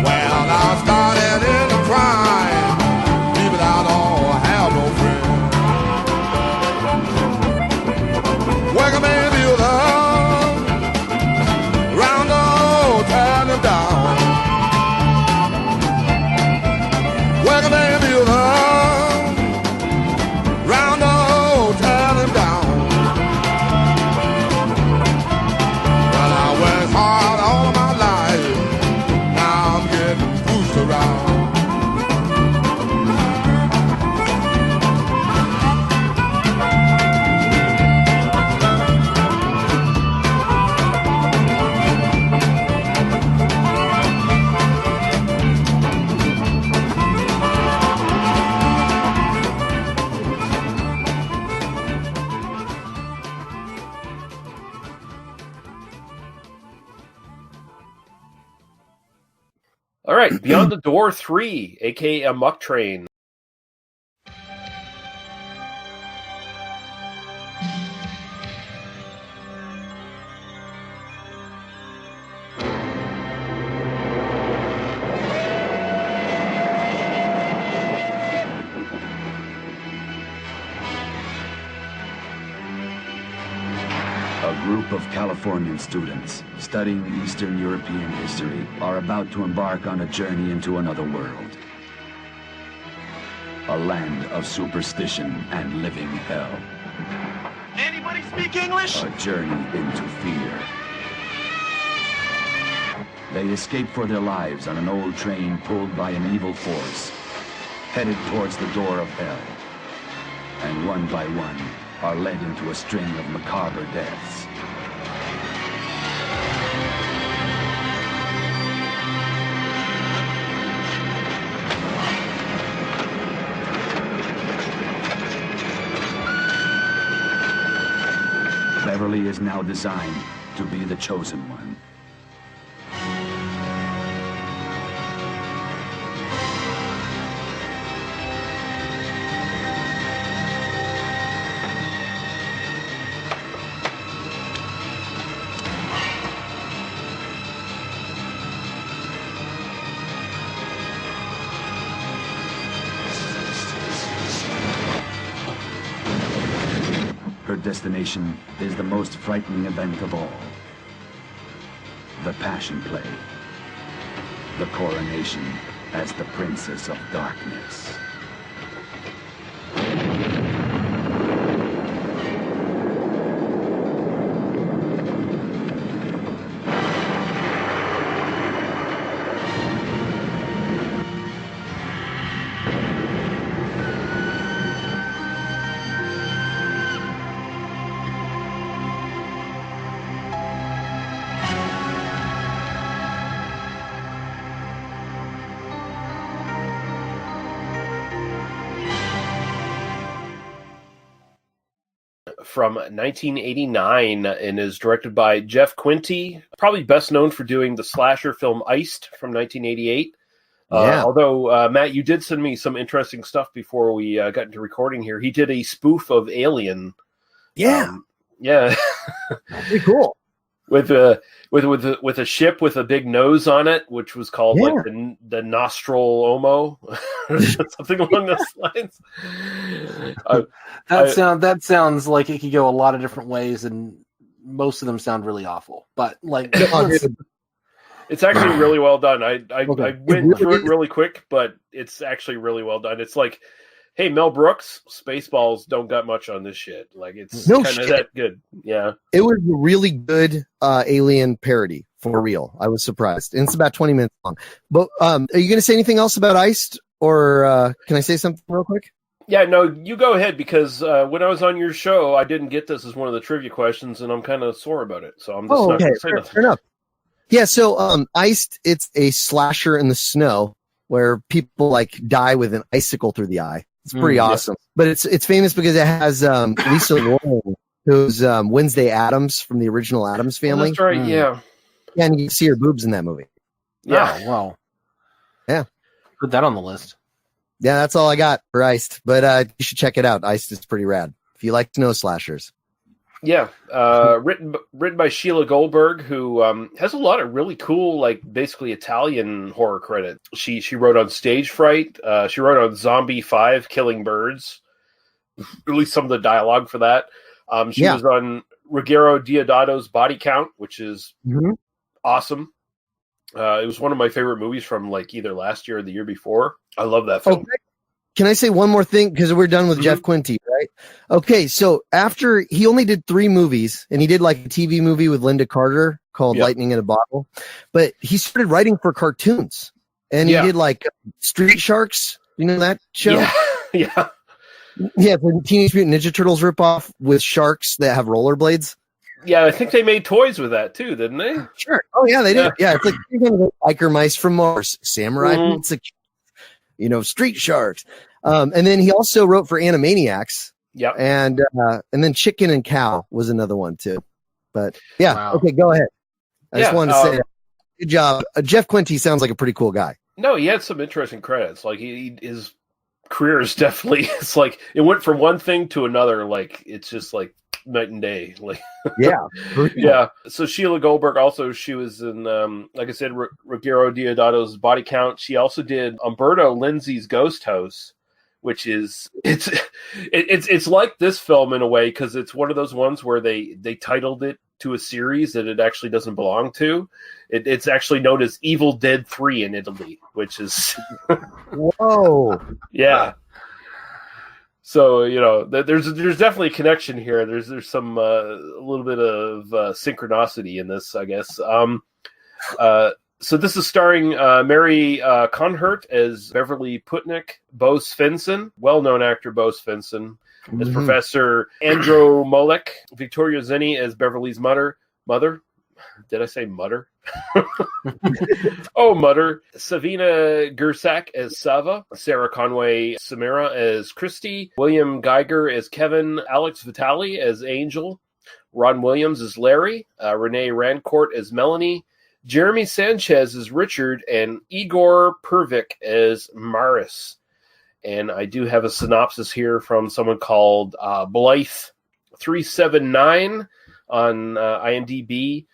Well, I started in the crime, people I don't have no friend. Welcome in, builder. Turn them down. Welcome in, builder. Round turn them down. Well, All right, Beyond the Door 3, a.k.a. Amok Train. A group of Californian students studying Eastern European history are about to embark on a journey into another world. A land of superstition and living hell. Anybody speak English? A journey into fear. They escape for their lives on an old train pulled by an evil force, headed towards the door of hell. And one by one are led into a string of macabre deaths. Beverly is now designed to be the chosen one. Her destination is the most frightening event of all. The Passion Play. The coronation as the Princess of Darkness. From 1989 and is directed by Jeff Quinty, probably best known for doing the slasher film Iced from 1988. Yeah. Although, Matt, you did send me some interesting stuff before we got into recording here. He did a spoof of Alien. Yeah. Yeah. Pretty cool. With a ship with a big nose on it, which was called like the Nostromo, something along those lines. That sounds like it could go a lot of different ways, and most of them sound really awful. But like, it's actually really well done. I went through it really quick, but it's actually really well done. It's like, hey, Mel Brooks, Spaceballs don't got much on this shit. Like, it's kind of that good. Yeah. It was a really good Alien parody, for real. I was surprised. And it's about 20 minutes long. But are you going to say anything else about Iced? Or can I say something real quick? Yeah, no, you go ahead, because when I was on your show, I didn't get this as one of the trivia questions, and I'm kind of sore about it. So I'm just not going to say nothing. Fair enough. Yeah, so Iced, it's a slasher in the snow where people like die with an icicle through the eye. It's pretty awesome. Yeah. But it's famous because it has Lisa Loring, who's Wednesday Addams from the original Addams Family. That's right, yeah. Yeah, and you can see her boobs in that movie. Yeah. Oh, wow. Yeah. Put that on the list. Yeah, that's all I got for Iced. But you should check it out. Iced is pretty rad if you like snow slashers. Yeah, written by Sheila Goldberg, who has a lot of really cool, like, basically Italian horror credits. She wrote on Stage Fright. She wrote on Zombie 5, Killing Birds. At least some of the dialogue for that. She was on Ruggero Deodato's Body Count, which is awesome. It was one of my favorite movies from, like, either last year or the year before. I love that film. Okay. Can I say one more thing? Because we're done with Jeff Quinty, right? Okay, so after he only did 3 movies, and he did like a TV movie with Linda Carter called Lightning in a Bottle, but he started writing for cartoons, and he did like Street Sharks. You know that show? Yeah. Yeah, the Teenage Mutant Ninja Turtles ripoff with sharks that have rollerblades. Yeah, I think they made toys with that too, didn't they? Sure. Oh yeah, they did. Yeah, it's like biker mice from Mars, samurai. Street Sharks. And then he also wrote for Animaniacs. Yeah. And then Chicken and Cow was another one too. But yeah, okay, go ahead. I just wanted to say that. Good job. Jeff Quinty sounds like a pretty cool guy. No, he had some interesting credits. Like his career is definitely, it's like it went from one thing to another. Like it's just like night and day. Like yeah. Yeah. So Sheila Goldberg also, she was in like I said, Ruggero Deodato's Body Count. She also did Umberto Lindsay's Ghost House, which is it's like this film in a way, because it's one of those ones where they titled it to a series that it actually doesn't belong to. It's actually known as Evil Dead 3 in Italy, which is whoa. Yeah. So, you know, there's definitely a connection here. There's some a little bit of synchronicity in this, I guess. So this is starring Mary Conhert as Beverly Putnick, Bo Svenson, well-known actor Bo Svenson, as Professor Andro Molek, Victoria Zenny as Beverly's mother. Did I say mutter? Oh, mutter. Savina Gersak as Sava, Sarah Conway Samira as Christy, William Geiger as Kevin, Alex Vitale as Angel, Ron Williams as Larry, Renee Rancourt as Melanie, Jeremy Sanchez as Richard, and Igor Pervik as Maris. And I do have a synopsis here from someone called Blythe379 on IMDb.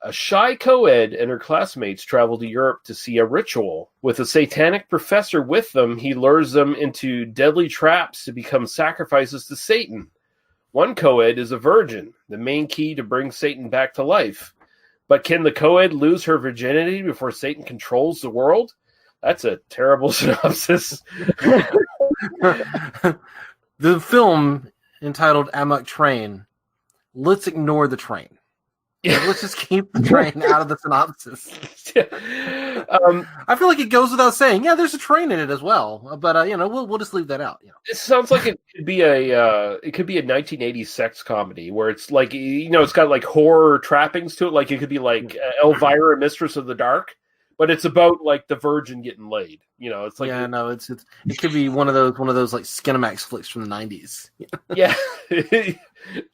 A shy co-ed and her classmates travel to Europe to see a ritual. With a satanic professor with them, he lures them into deadly traps to become sacrifices to Satan. One co-ed is a virgin, the main key to bring Satan back to life. But can the co-ed lose her virginity before Satan controls the world? That's a terrible synopsis. The film, entitled Amok Train, let's ignore the train. Let's just keep the train out of the synopsis. I feel like it goes without saying. Yeah, there's a train in it as well, but you know, we'll just leave that out. You know, it sounds like it could be a 1980s sex comedy where it's like, you know, it's got like horror trappings to it. Like it could be like Elvira, Mistress of the Dark, but it's about like the virgin getting laid. You know, it's like it could be one of those like Skinamax flicks from the 90s. Yeah.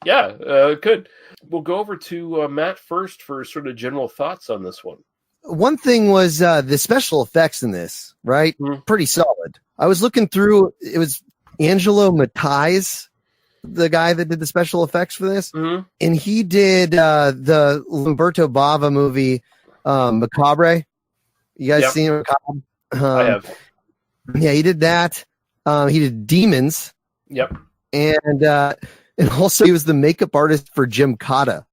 Yeah, it could. We'll go over to Matt first for sort of general thoughts on this one. One thing was the special effects in this, right? Pretty solid. I was looking through, it was Angelo Mattais, the guy that did the special effects for this. And he did the Lamberto Bava movie, Macabre. You guys seen Macabre? I have. Yeah, he did that. He did Demons. Yep. And also, he was the makeup artist for Jim Cotta.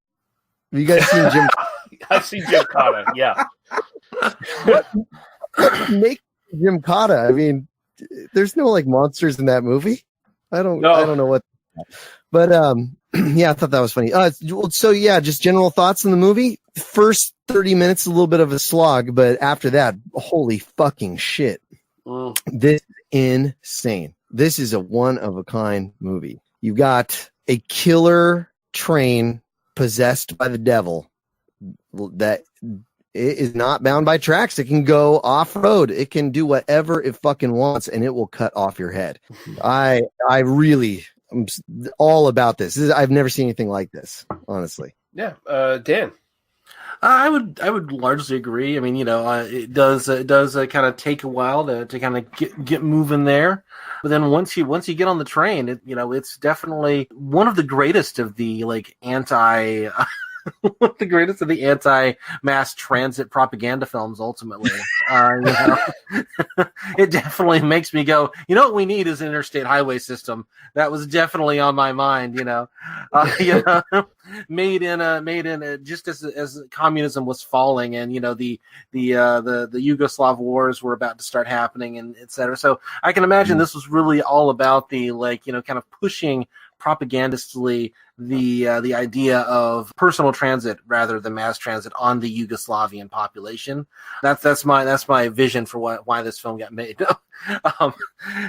Have you guys seen Jim? I've seen Jim Cotta. Yeah. Make Jim Cotta. I mean, there's no like monsters in that movie. I don't know what. But yeah, I thought that was funny. So yeah, just general thoughts on the movie. First 30 minutes, a little bit of a slog, but after that, holy fucking shit! This is insane. This is a one of a kind movie. You got a killer train possessed by the devil that it is not bound by tracks. It can go off road. It can do whatever it fucking wants, and it will cut off your head. I really am all about this. I've never seen anything like this, honestly. Yeah, Dan. I would largely agree. I mean, you know, it does kind of take a while to kind of get moving there, but then once you get on the train, it's definitely one of the greatest of the like anti-mass transit propaganda films. Ultimately, it definitely makes me go, you know what we need is an interstate highway system. That was definitely on my mind. Made in just as communism was falling, and the Yugoslav wars were about to start happening, and et cetera. So I can imagine this was really all about the kind of pushing propagandistically the idea of personal transit rather than mass transit on the Yugoslavian population. That's my vision for why this film got made.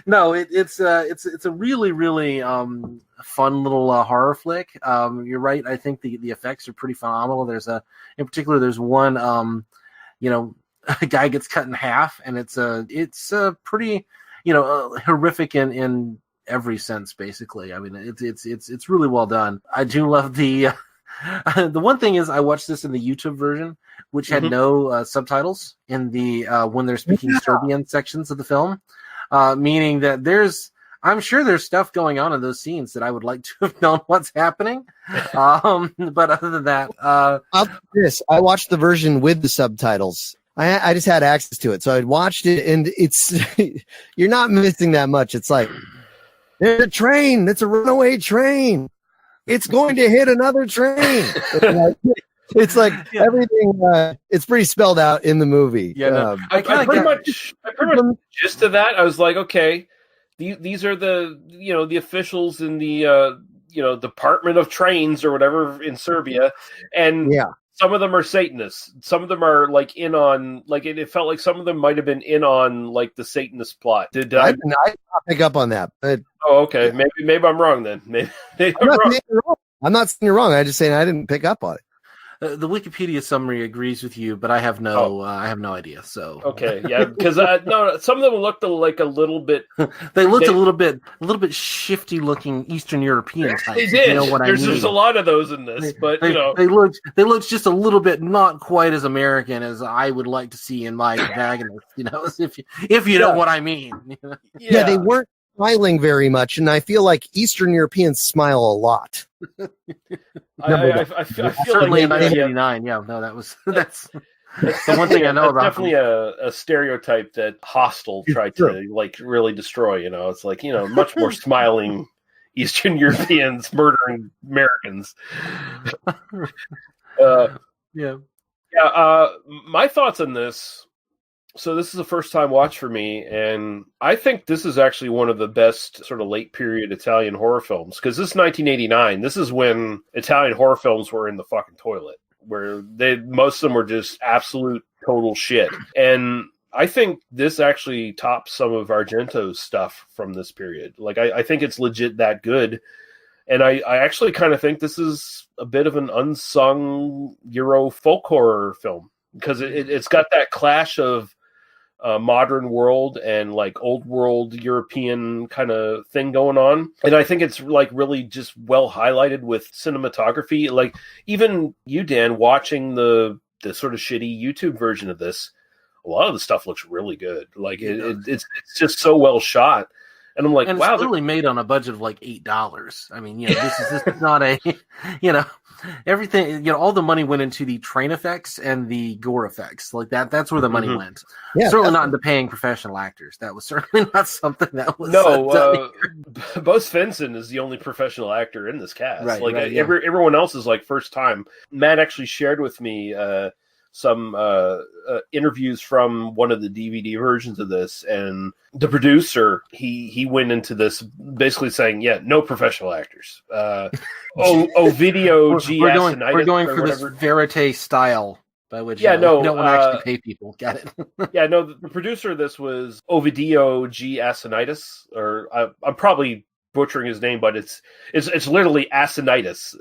It's a really really fun little horror flick. You're right. I think the effects are pretty phenomenal. There's one a guy gets cut in half, and it's a pretty horrific in every sense, basically. I mean, it's really well done. I do love the The one thing is, I watched this in the YouTube version, which had no subtitles in the when they're speaking Serbian sections of the film, meaning that I'm sure there's stuff going on in those scenes that I would like to have known what's happening. But other than that, I watched the version with the subtitles. I just had access to it, so I'd watched it, and it's you're not missing that much. It's like there's a train. It's a runaway train. It's going to hit another train. It's like everything. It's pretty spelled out in the movie. Yeah, no, I pretty much gist of that. I was like, okay, these are the officials in the Department of Trains or whatever in Serbia, and some of them are Satanists. Some of them are like in on it felt like some of them might have been in on like the Satanist plot. Did I did not pick up on that? But okay, maybe I'm wrong then. Maybe I'm wrong. I'm not saying you're wrong. I'm just saying I didn't pick up on it. The Wikipedia summary agrees with you, but I have no idea. So okay, yeah, because no, some of them looked like a little bit. They looked a little bit shifty looking Eastern European types. They did. You know what I mean? There's a lot of those in this, but they looked just a little bit not quite as American as I would like to see in my protagonist. If you know what I mean. Yeah, they weren't smiling very much, and I feel like Eastern Europeans smile a lot. I feel certainly like in 1989. Yeah, no, that's the one thing I know about. Definitely a stereotype that Hostel tried to like really destroy. It's like much more smiling Eastern Europeans murdering Americans. My thoughts on this. So this is a first-time watch for me, and I think this is actually one of the best sort of late-period Italian horror films, because this is 1989. This is when Italian horror films were in the fucking toilet, where most of them were just absolute total shit. And I think this actually tops some of Argento's stuff from this period. Like, I think it's legit that good, and I actually kind of think this is a bit of an unsung Euro folk horror film, because it's got that clash of modern world and like old world European kind of thing going on, and I think it's like really just well highlighted with cinematography. Like even you, Dan, watching the sort of shitty YouTube version of this, a lot of the stuff looks really good. Like it's just so well shot, and I'm like, and wow, it's really made on a budget of like $8. I mean, this is not a everything, all the money went into the train effects and the gore effects. Like that's where the money went. Yeah, certainly not into paying professional actors. That was certainly not something that was done here. Bo Svenson is the only professional actor in this cast. Right, everyone else is like first time. Matt actually shared with me some interviews from one of the DVD versions of this, and the producer he went into this basically saying, no professional actors. Ovidio G. We're going for this verite style by which you don't want to actually pay people. Got it? The producer of this was Ovidio G. Asinitis, or I'm probably butchering his name, but it's literally Asinitis.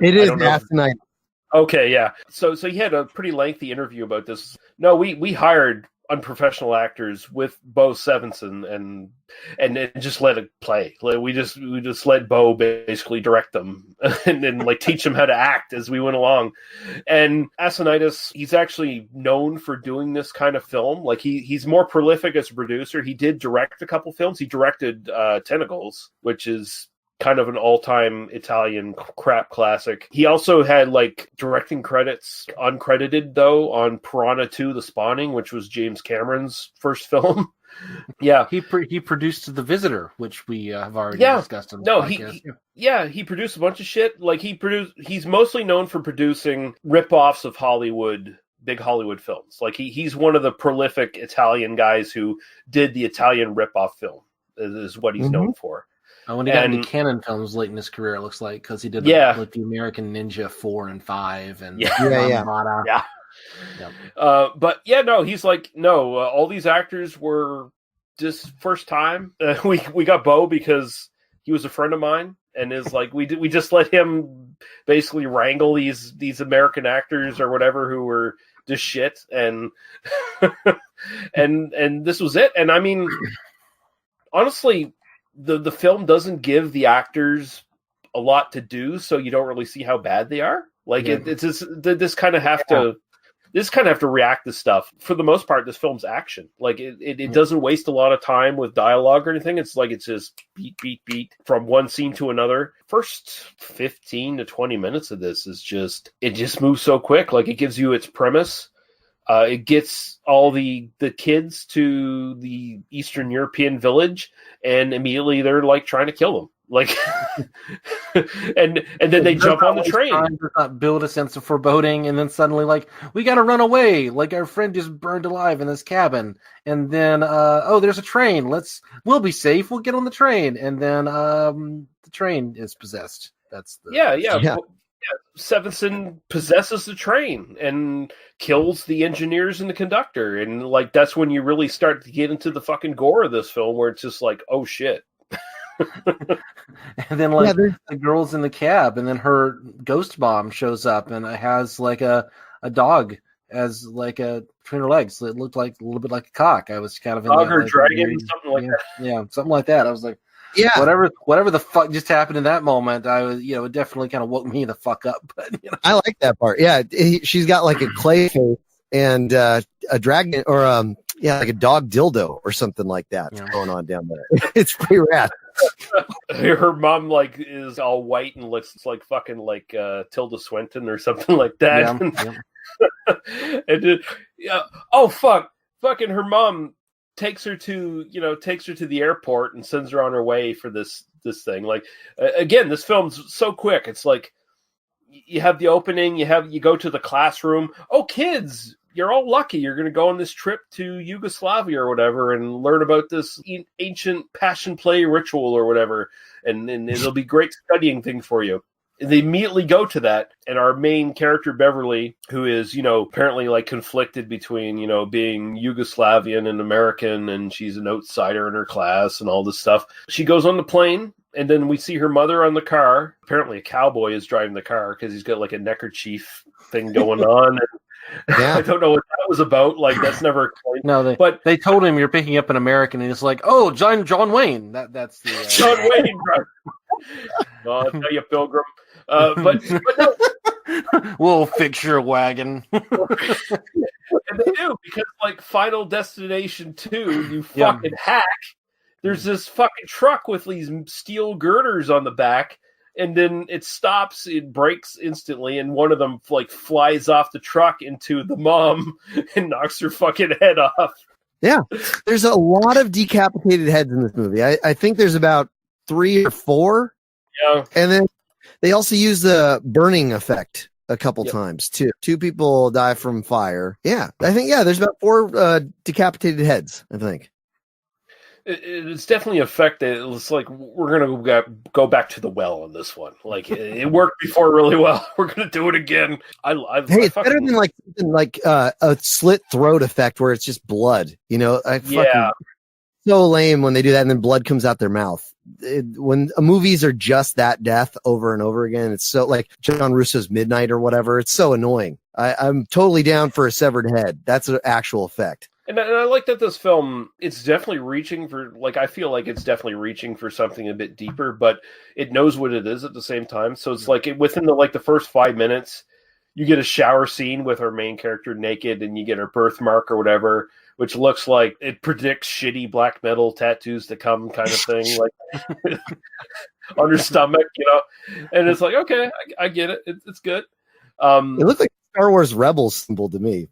It is Asinitis. Okay, yeah. So he had a pretty lengthy interview about this. No, we hired unprofessional actors with Bo Svenson and just let it play. Like, we just let Bo basically direct them and then like teach them how to act as we went along. And Asinitis, he's actually known for doing this kind of film. Like he's more prolific as a producer. He did direct a couple films. He directed Tentacles, which is kind of an all-time Italian crap classic. He also had like directing credits, uncredited though, on Piranha 2: The Spawning, which was James Cameron's first film. Yeah, he produced The Visitor, which we have already discussed on the podcast. He produced a bunch of shit. Like he's mostly known for producing rip-offs of big Hollywood films. Like he's one of the prolific Italian guys who did the Italian rip-off film, is what he's known for. When he got into canon films late in his career, it looks like, because he did like the American Ninja 4 and 5 and he's like, all these actors were just first time. We got Bo because he was a friend of mine, and is like we just let him basically wrangle these American actors or whatever who were just shit, and and this was it. And I mean, honestly, the film doesn't give the actors a lot to do, so you don't really see how bad they are. Like it's just this kind of have to. This kind of have to react to stuff. For the most part, this film's action. Like it doesn't waste a lot of time with dialogue or anything. It's like it's just beat, beat, beat from one scene to another. First 15 to 20 minutes of this is it just moves so quick. Like it gives you its premise. It gets all the kids to the Eastern European village, and immediately they're like trying to kill them. Like, and then they jump on the train. Does not build a sense of foreboding, and then suddenly, like, we got to run away. Like our friend just burned alive in this cabin, and then there's a train. We'll be safe. We'll get on the train, and then the train is possessed. That's the yeah. Svenson possesses the train and kills the engineers and the conductor, and like that's when you really start to get into the fucking gore of this film, where it's just like, oh shit. And then the girl's in the cab, and then her ghost mom shows up and has like a dog as like between her legs. It looked like a little bit like a cock. I was kind of in dog or dragon, something like that. Yeah, something like that. I was like, yeah, whatever the fuck just happened in that moment. I was, it definitely kind of woke me the fuck up. But I like that part. Yeah, she's got like a clay face and a dragon, or like a dog dildo or something like that going on down there. It's pretty rad. Her mom like is all white and looks like fucking like Tilda Swinton or something like that. Oh fuck, fucking her mom takes her to the airport and sends her on her way for this thing. Like again, this film's so quick. It's like you have the opening, you go to the classroom. Oh, kids, you're all lucky. You're going to go on this trip to Yugoslavia or whatever and learn about this ancient passion play ritual or whatever. And it'll be great studying thing for you. And they immediately go to that. And our main character, Beverly, who is, apparently like conflicted between, being Yugoslavian and American, and she's an outsider in her class and all this stuff. She goes on the plane. And then we see her mother on the car. Apparently a cowboy is driving the car because he's got like a neckerchief thing going on. And I don't know what that was about. Like that's never explained. No, but they told him you're picking up an American, and he's like, "Oh, John Wayne." That's the John Wayne. Right? I'll tell you, Pilgrim. But no. We'll fix your wagon. And they do, because like Final Destination 2, you fucking hack. There's this fucking truck with these steel girders on the back, and then it stops, it brakes instantly, and one of them like flies off the truck into the mom and knocks her fucking head off. Yeah, there's a lot of decapitated heads in this movie. I think there's about 3 or 4. Yeah. And then they also use the burning effect a couple times too. 2 people die from fire. Yeah, I think there's about 4 decapitated heads, I think. It's definitely affected. It's like we're gonna go back to the well on this one. Like it worked before really well. We're gonna do it again. It's better than like a slit throat effect where it's just blood. So lame when they do that and then blood comes out their mouth. When movies are just that death over and over again, it's so like John Russo's Midnight or whatever. It's so annoying. I'm totally down for a severed head. That's an actual effect. And I like that this film, it's definitely reaching for, like, I feel like it's definitely reaching for something a bit deeper, but it knows what it is at the same time. So it's like within the first 5 minutes, you get a shower scene with our main character naked, and you get her birthmark or whatever, which looks like it predicts shitty black metal tattoos to come kind of thing, like on her stomach, And it's like, okay, I get it. It's good. It looked like Star Wars Rebels symbol to me.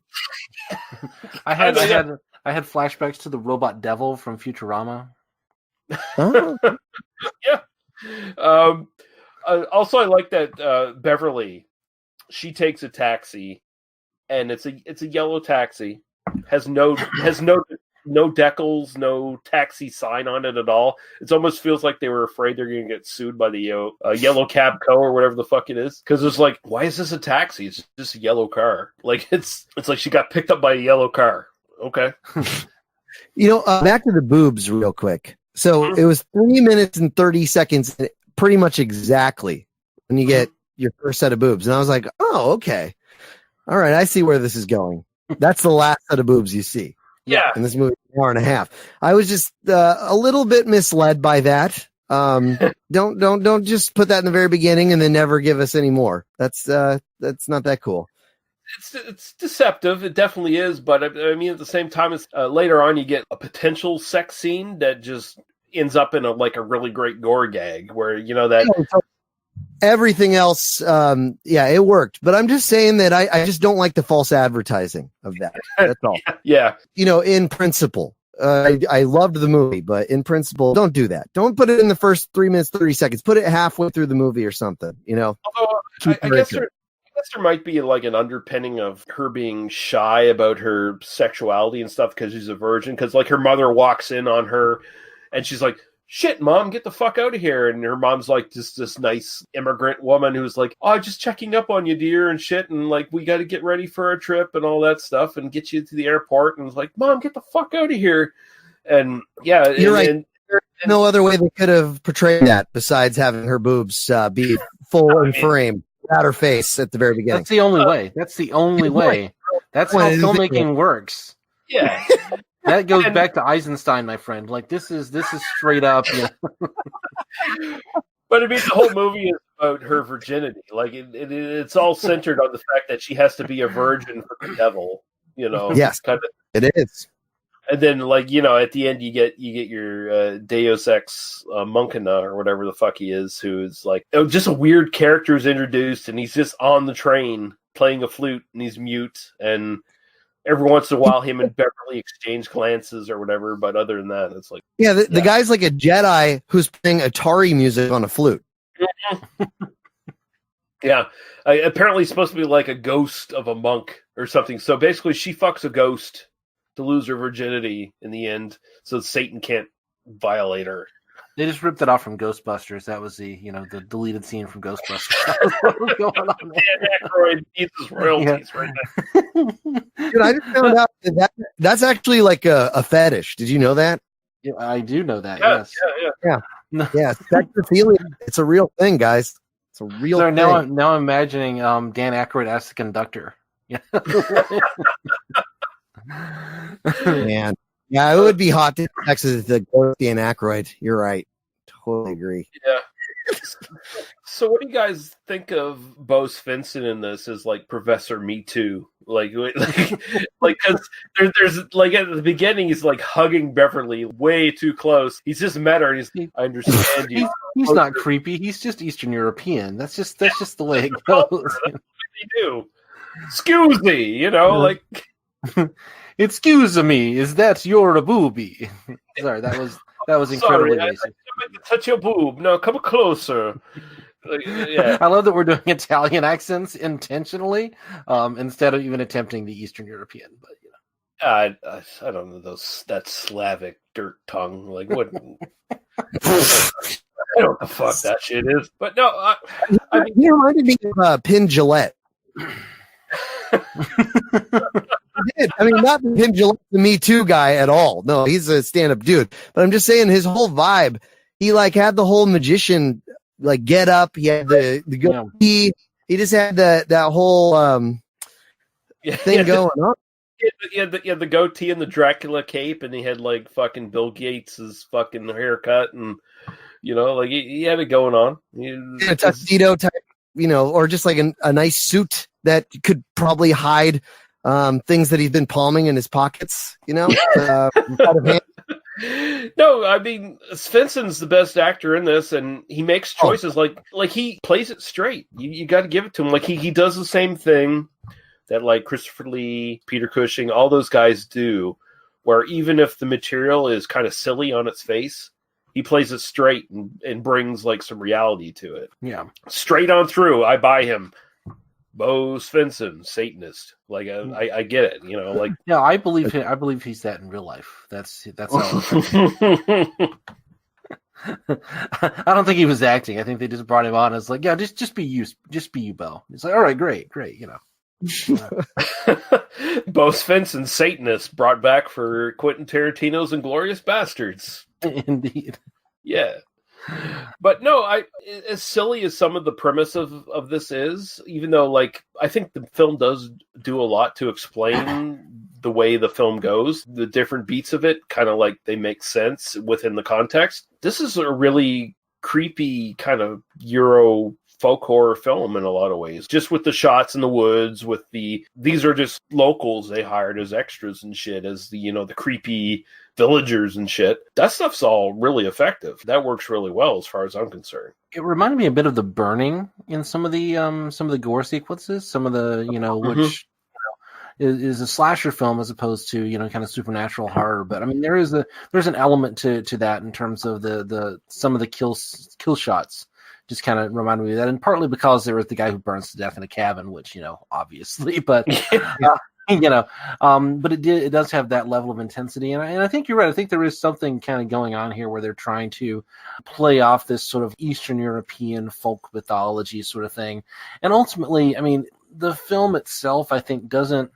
I had flashbacks to the robot devil from Futurama. Oh. Yeah. Also, I like that Beverly. She takes a taxi, and it's a yellow taxi. Has no decals, no taxi sign on it at all. It almost feels like they were afraid they're going to get sued by the Yellow Cab Co. or whatever the fuck it is. Because it's like, why is this a taxi? It's just a yellow car. Like it's like she got picked up by a yellow car. Okay. Back to the boobs real quick. So it was 3 minutes and 30 seconds, pretty much exactly, when you get your first set of boobs. And I was like, oh, okay. All right, I see where this is going. That's the last set of boobs you see. Yeah. In this movie, an hour and a half. I was just a little bit misled by that. Don't just put that in the very beginning and then never give us any more. That's not that cool. It's deceptive. It definitely is. But I mean, at the same time, it's, later on you get a potential sex scene that just ends up in a really great gore gag where, that everything else. It worked. But I'm just saying that I just don't like the false advertising of that. That's all. Yeah. In principle. I loved the movie, but in principle, don't do that. Don't put it in the first 3 minutes, 30 seconds. Put it halfway through the movie or something, Although, I guess there might be like an underpinning of her being shy about her sexuality and stuff because she's a virgin. Because like her mother walks in on her and she's like, "Shit, Mom, get the fuck out of here." And her mom's like just this nice immigrant woman who's like, "Oh, just checking up on you, dear," and shit. And like, we got to get ready for our trip and all that stuff and get you to the airport. And it's like, "Mom, get the fuck out of here." And yeah, you're right. There's no other way they could have portrayed that besides having her boobs be full in frame without her face at the very beginning. That's the only way. That's the only way. That's how filmmaking works. Yeah. That goes back to Eisenstein, my friend. Like this is straight up. But I mean, the whole movie is about her virginity. Like it's all centered on the fact that she has to be a virgin for the devil. Yes, it is. And then, like at the end, you get your Deus Ex Machina or whatever the fuck he is, who's like just a weird character is introduced, and he's just on the train playing a flute, and he's mute, and every once in a while, him and Beverly exchange glances or whatever. But other than that, it's like the guy's like a Jedi who's playing Atari music on a flute. Yeah, apparently he's supposed to be like a ghost of a monk or something. So basically, she fucks a ghost to lose her virginity in the end, so Satan can't violate her. They just ripped it off from Ghostbusters. That was the deleted scene from Ghostbusters. What was going on there? Dan Aykroyd needs his royalties right now. Dude, I just found out that's actually like a fetish. Did you know that? Yeah, I do know that. Yeah. Yeah. Spectrophilia. It's a real thing, guys. It's a real thing. Now I'm imagining Dan Aykroyd as the conductor. Yeah. Man, yeah, it would be hot to sex with the Dan Aykroyd. You're right. Totally agree. Yeah. So, what do you guys think of Bo Svenson in this as like Professor Me Too? Like, because there's like at the beginning he's like hugging Beverly way too close. He's just met her and I understand you. He's not creepy. He's just Eastern European. That's just the way it goes. That's what they do. Excuse me, like. Excuse me, is that your boobie? Sorry, that was incredibly racist. I touch your boob. No, come closer. Yeah. I love that we're doing Italian accents intentionally, instead of even attempting the Eastern European. But I don't know that Slavic dirt tongue. Like what? I don't know what the fuck that shit is. But no, I mean, he reminded me of Penn Jillette. I mean, not him, the Me Too guy at all. No, he's a stand-up dude. But I'm just saying, his whole vibe. He like had the whole magician like get up. He had the goatee. He just had that whole thing going on. He had the goatee and the Dracula cape, and he had like fucking Bill Gates's fucking haircut, and like he had it going on. A tuxedo type, or just like a nice suit that could probably hide things that he's been palming in his pockets, No, I mean, Svenson's the best actor in this, and he makes choices like he plays it straight. You got to give it to him. Like he does the same thing that like Christopher Lee, Peter Cushing, all those guys do, where even if the material is kind of silly on its face, he plays it straight and brings like some reality to it. Yeah, straight on through. I buy him. Bo Svenson, Satanist. Like I get it, like yeah, I believe him. I believe he's that in real life. That's all. I don't think he was acting. I think they just brought him on as like, yeah, just be you, Bo. It's like, all right, great. Bo Svenson, Satanist, brought back for Quentin Tarantino's Inglourious Bastards. Indeed. Yeah. But no, as silly as some of the premise of this is, even though like I think the film does do a lot to explain the way the film goes, the different beats of it kind of like they make sense within the context. This is a really creepy kind of Euro folk horror film in a lot of ways, just with the shots in the woods, with these are just locals they hired as extras and shit, as the creepy villagers and shit. That stuff's all really effective. That works really well as far as I'm concerned. It reminded me a bit of The Burning in some of the gore sequences, some of the which is a slasher film as opposed to kind of supernatural horror. But I mean, there's an element to that in terms of the some of the kill shots. Just kind of reminded me of that, and partly because there was the guy who burns to death in a cabin, which obviously, but but it does have that level of intensity, and I think you're right. I think there is something kind of going on here where they're trying to play off this sort of Eastern European folk mythology sort of thing, and ultimately, I mean, the film itself, I think, doesn't.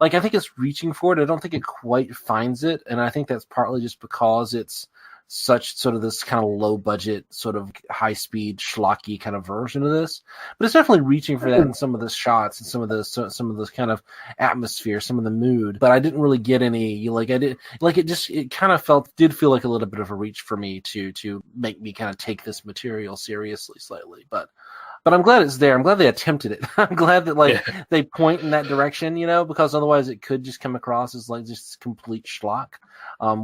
I think it's reaching for it. I don't think it quite finds it, and I think that's partly just because it's such sort of this kind of low budget, sort of high speed schlocky kind of version of this, but it's definitely reaching for that in some of the shots and some of the kind of atmosphere, some of the mood. But I didn't really get any it kind of did feel like a little bit of a reach for me to make me kind of take this material seriously slightly, but I'm glad it's there. I'm glad they attempted it. I'm glad that they point in that direction, because otherwise it could just come across as just complete schlock,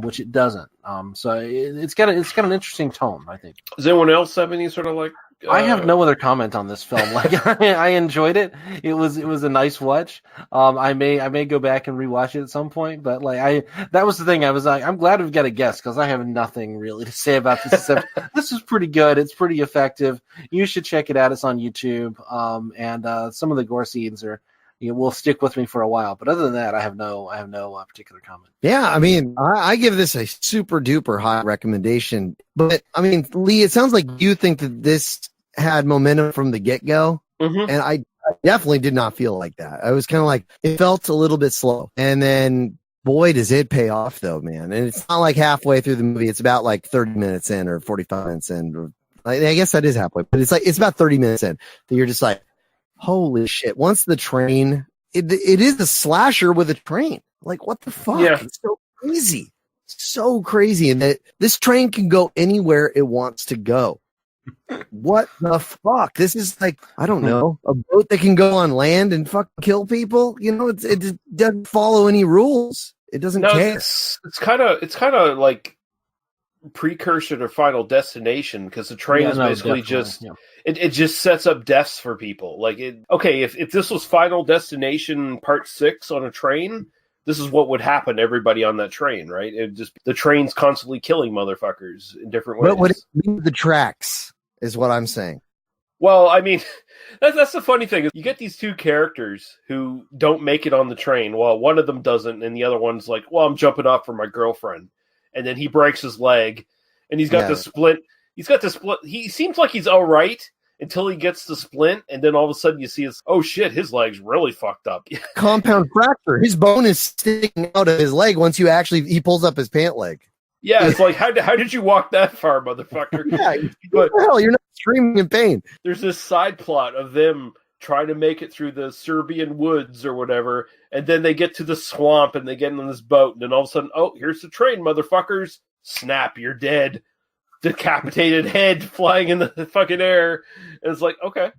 which it doesn't. So it's got an interesting tone, I think. Does anyone else have any sort of I have no other comment on this film. I enjoyed it. It was a nice watch. I may go back and rewatch it at some point, but that was the thing. I was like, I'm glad we've got a guest because I have nothing really to say about this. Except this is pretty good. It's pretty effective. You should check it out. It's on YouTube. And some of the gore scenes will stick with me for a while. But other than that, I have no particular comment. Yeah, I mean, I give this a super duper high recommendation. But I mean, Lee, it sounds like you think that this had momentum from the get-go, and I definitely did not feel like that. I was kind of like, it felt a little bit slow, and then boy, does it pay off though, man. And it's not like halfway through the movie; it's about 30 minutes in or 45 minutes in. Or, I guess that is halfway, but it's about 30 minutes in that you're just like, holy shit! Once the train, it is a slasher with a train. What the fuck? Yeah. It's so crazy, and that this train can go anywhere it wants to go. What the fuck? This is I don't know, a boat that can go on land and fucking kill people. It doesn't follow any rules. It doesn't care. It's kind of like precursor to Final Destination, because the train is basically just it just sets up deaths for people. If this was Final Destination Part 6 on a train, this is what would happen to everybody on that train, right? The train's constantly killing motherfuckers in different ways. But would it leave the tracks? Is what I'm saying. Well, I mean, that's the funny thing. You get these two characters who don't make it on the train. Well, one of them doesn't, and the other one's like, well, I'm jumping off for my girlfriend. And then he breaks his leg, and he's got the splint. He seems like he's all right until he gets the splint, and then all of a sudden you see his leg's really fucked up. Compound fracture. His bone is sticking out of his leg once he pulls up his pant leg. Yeah, it's like, how did you walk that far, motherfucker? Yeah, what the hell? You're not screaming in pain. There's this side plot of them trying to make it through the Serbian woods or whatever, and then they get to the swamp and they get in this boat, and then all of a sudden, here's the train, motherfuckers. Snap, you're dead. Decapitated head flying in the fucking air. And it's like, okay.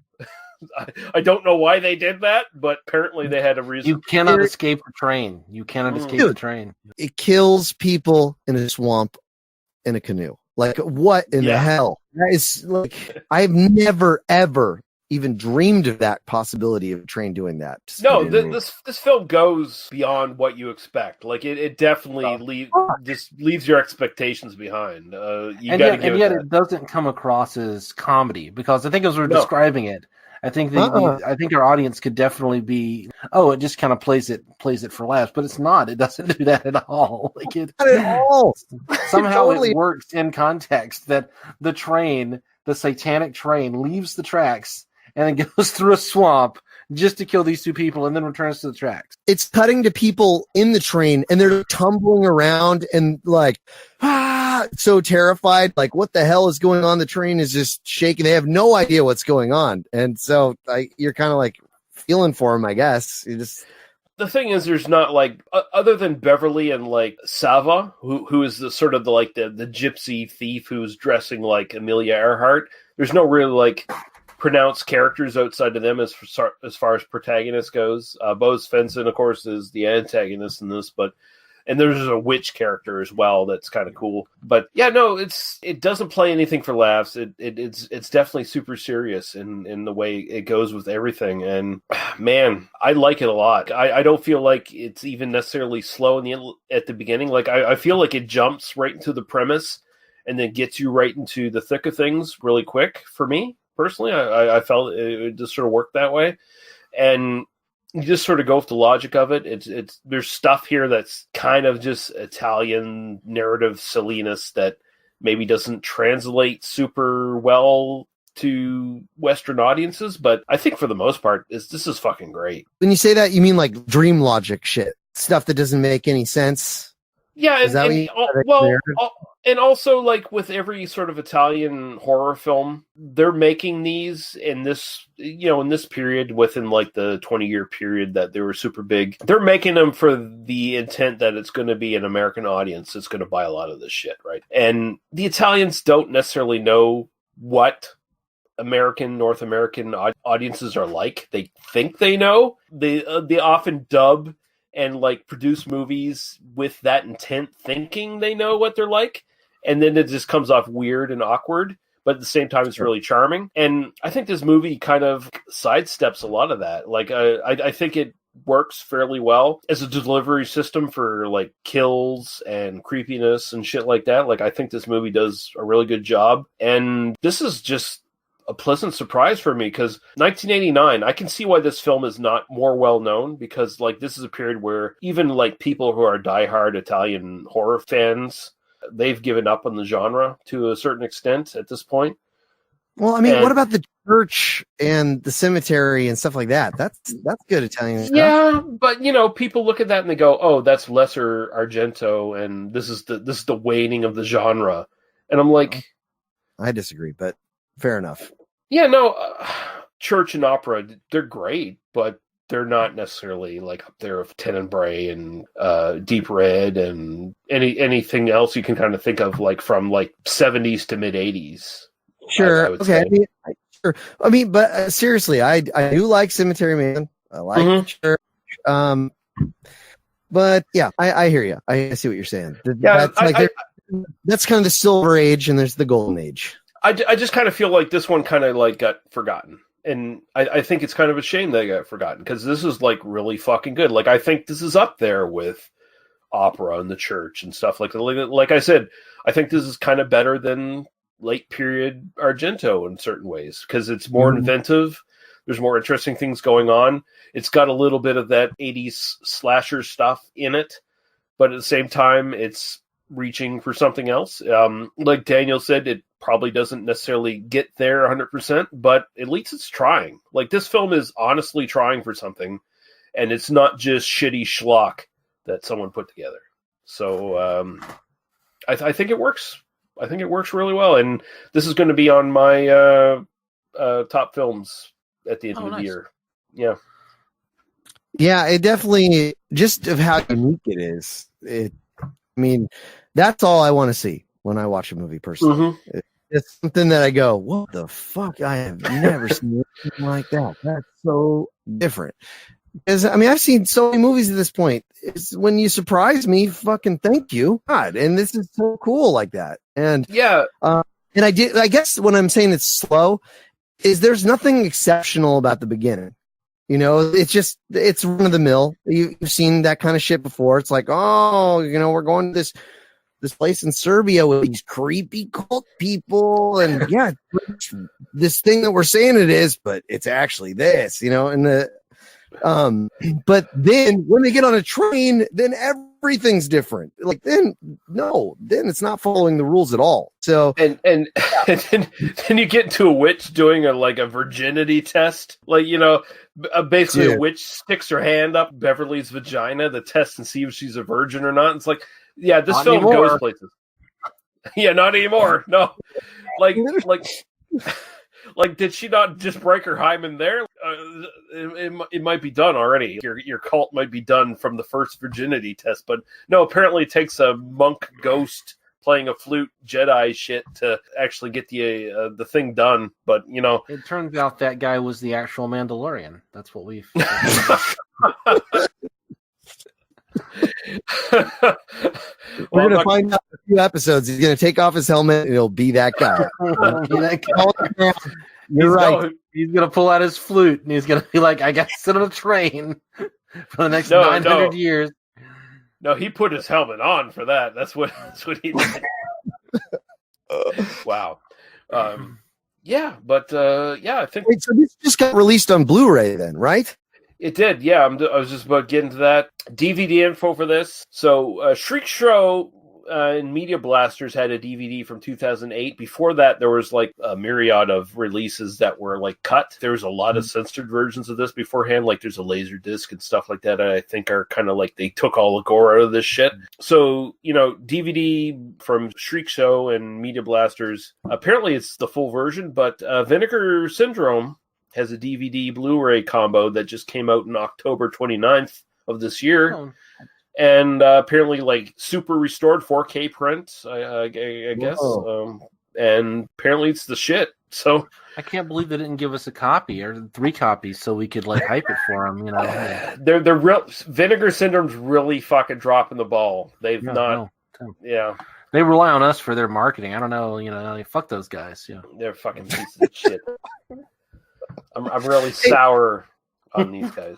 I don't know why they did that, but apparently they had a reason. You cannot escape the train. The train. It kills people in a swamp in a canoe. What in the hell? That is I've never ever even dreamed of that possibility of a train doing that. No, this film goes beyond what you expect. It definitely just leaves your expectations behind. Yet it doesn't come across as comedy, because I think as we're describing it, I think I think our audience could definitely be, it just kind of plays it for laughs, but it's not. It doesn't do that at all. Not at all. Somehow it works in context that the train, the satanic train, leaves the tracks and then goes through a swamp just to kill these two people and then returns to the tracks. It's cutting to people in the train and they're tumbling around and so terrified. What the hell is going on? The train is just shaking. They have no idea what's going on. And so you're kind of feeling for them, I guess. You just the thing is, there's not like other than Beverly and like Sava, who is the sort of the gypsy thief who's dressing like Amelia Earhart. There's no really like pronounced characters outside of them as far as protagonist goes. Bo Svenson, of course, is the antagonist in this, and there's a witch character as well that's kind of cool. But yeah, no, it doesn't play anything for laughs. It's definitely super serious in the way it goes with everything. And man, I like it a lot. I don't feel like it's even necessarily slow at the beginning. Like I feel like it jumps right into the premise and then gets you right into the thick of things really quick. For me personally, I felt it just sort of worked that way. And you just sort of go with the logic of it. It's there's stuff here that's kind of just Italian narrative silliness that maybe doesn't translate super well to Western audiences, but I think for the most part, this is fucking great. When you say that, you mean like dream logic shit, stuff that doesn't make any sense. Yeah, and also like with every sort of Italian horror film, they're making these in this, in this period within like the 20-year period that they were super big. They're making them for the intent that it's going to be an American audience that's going to buy a lot of this shit, right? And the Italians don't necessarily know what North American audiences are like. They think they know. They often dub and like produce movies with that intent, thinking they know what they're like, and then it just comes off weird and awkward, but at the same time it's really charming. And I think this movie kind of sidesteps a lot of that. Like I think it works fairly well as a delivery system for like kills and creepiness and shit like that. Like I think this movie does a really good job, and this is just a pleasant surprise for me because 1989, I can see why this film is not more well known, because like this is a period where even like people who are diehard Italian horror fans, they've given up on the genre to a certain extent at this point. Well, I mean, what about the church and the cemetery and stuff like that? That's good Italian stuff. Yeah, but people look at that and they go, "Oh, that's lesser Argento, and this is the waning of the genre." And I'm like, I disagree, but fair enough. Yeah, no, church and opera, they're great, but they're not necessarily like up there with Tenebrae and Deep Red and anything else you can kind of think of like from like 70s to mid 80s. Sure. Okay. I mean, but seriously, I do like Cemetery Man. I like church. But yeah, I hear you. I see what you're saying. Yeah, that's kind of the Silver Age, and there's the Golden Age. I just kind of feel like this one kind of like got forgotten. And I think it's kind of a shame that it got forgotten, because this is like really fucking good. Like I think this is up there with opera and the church and stuff like I said, I think this is kind of better than late period Argento in certain ways, because it's more inventive. There's more interesting things going on. It's got a little bit of that 80s slasher stuff in it, but at the same time, it's reaching for something else. Like Daniel said, it probably doesn't necessarily get there 100%, but at least it's trying. Like this film is honestly trying for something, and it's not just shitty schlock that someone put together. So I think it works. I think it works really well, and this is going to be on my top films at the end of the year. Yeah. Yeah, it definitely, just of how unique it is. I mean, that's all I want to see when I watch a movie personally. It's something that I go, what the fuck? I have never seen anything like that. That's so different. Because, I mean, I've seen so many movies at this point. It's when you surprise me, fucking thank you, God. And this is so cool like that. And yeah. And I guess when I'm saying it's slow is there's nothing exceptional about the beginning. It's run of the mill. You've seen that kind of shit before. It's like, oh, we're going to this place in Serbia with these creepy cult people, and yeah, this thing that we're saying it is, but it's actually this, and but then when they get on a train, then everything's different. Like then it's not following the rules at all. So and then you get into a witch doing a virginity test, basically a witch sticks her hand up Beverly's vagina to test and see if she's a virgin or not. It's like, yeah, this film goes places. Yeah, not anymore. No, like, did she not just break her hymen there? It might be done already. Your cult might be done from the first virginity test, but no, apparently it takes a monk ghost playing a flute Jedi shit to actually get the thing done. But, you know... It turns out that guy was the actual Mandalorian. That's what we've... We're going to find out in a few episodes. He's going to take off his helmet and it'll be that guy. You're right. He's going to pull out his flute and he's going to be like, I got to sit on a train for the next 900 years. No, he put his helmet on for that. That's what he did. Wow. Yeah, but I think... Wait, so this just got released on Blu-ray then, right? It did, yeah. I was just about getting to that. DVD info for this. So, Shriek Show and Media Blasters had a DVD from 2008. Before that, there was like a myriad of releases that were like cut. There was a lot of censored versions of this beforehand. Like there's a laser disc and stuff like that. I think are kind of like they took all the gore out of this shit. So, you know, DVD from Shriek Show and Media Blasters. Apparently, it's the full version, but Vinegar Syndrome has a DVD Blu-ray combo that just came out in October 29th of this year. Oh. And apparently, like, super restored 4K print, I guess. And apparently it's the shit. So I can't believe they didn't give us a copy or 3 copies so we could, like, hype it for them, you know. They're real... Vinegar Syndrome's really fucking dropping the ball. They've Yeah. They rely on us for their marketing. I don't know, you know, fuck those guys. Yeah. They're fucking pieces of shit. I'm really sour on these guys.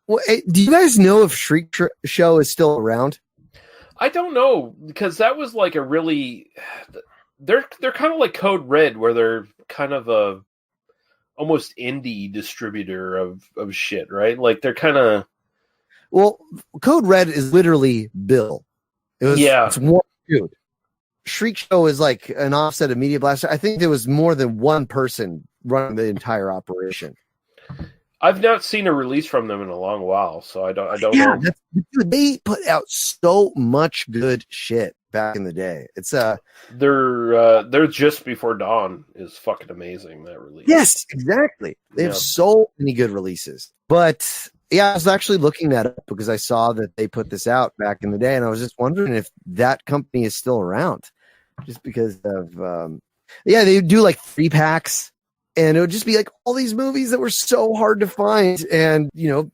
Well, do you guys know if Shriek Show is still around? I don't know, because that was like a really... They're kind of like Code Red, where they're kind of a almost indie distributor of shit, right? Like they're kind of... Well, Code Red is literally Bill. It's one dude. Shriek Show is like an offset of Media Blaster. I think there was more than one person running the entire operation. I've not seen a release from them in a long while, so I don't know. Dude, they put out so much good shit back in the day. It's they're just before dawn is fucking amazing, that release. Yes, exactly. They have so many good releases. But yeah, I was actually looking that up because I saw that they put this out back in the day, and I was just wondering if that company is still around. Just because of they do like 3-packs. And it would just be like all these movies that were so hard to find. And, you know,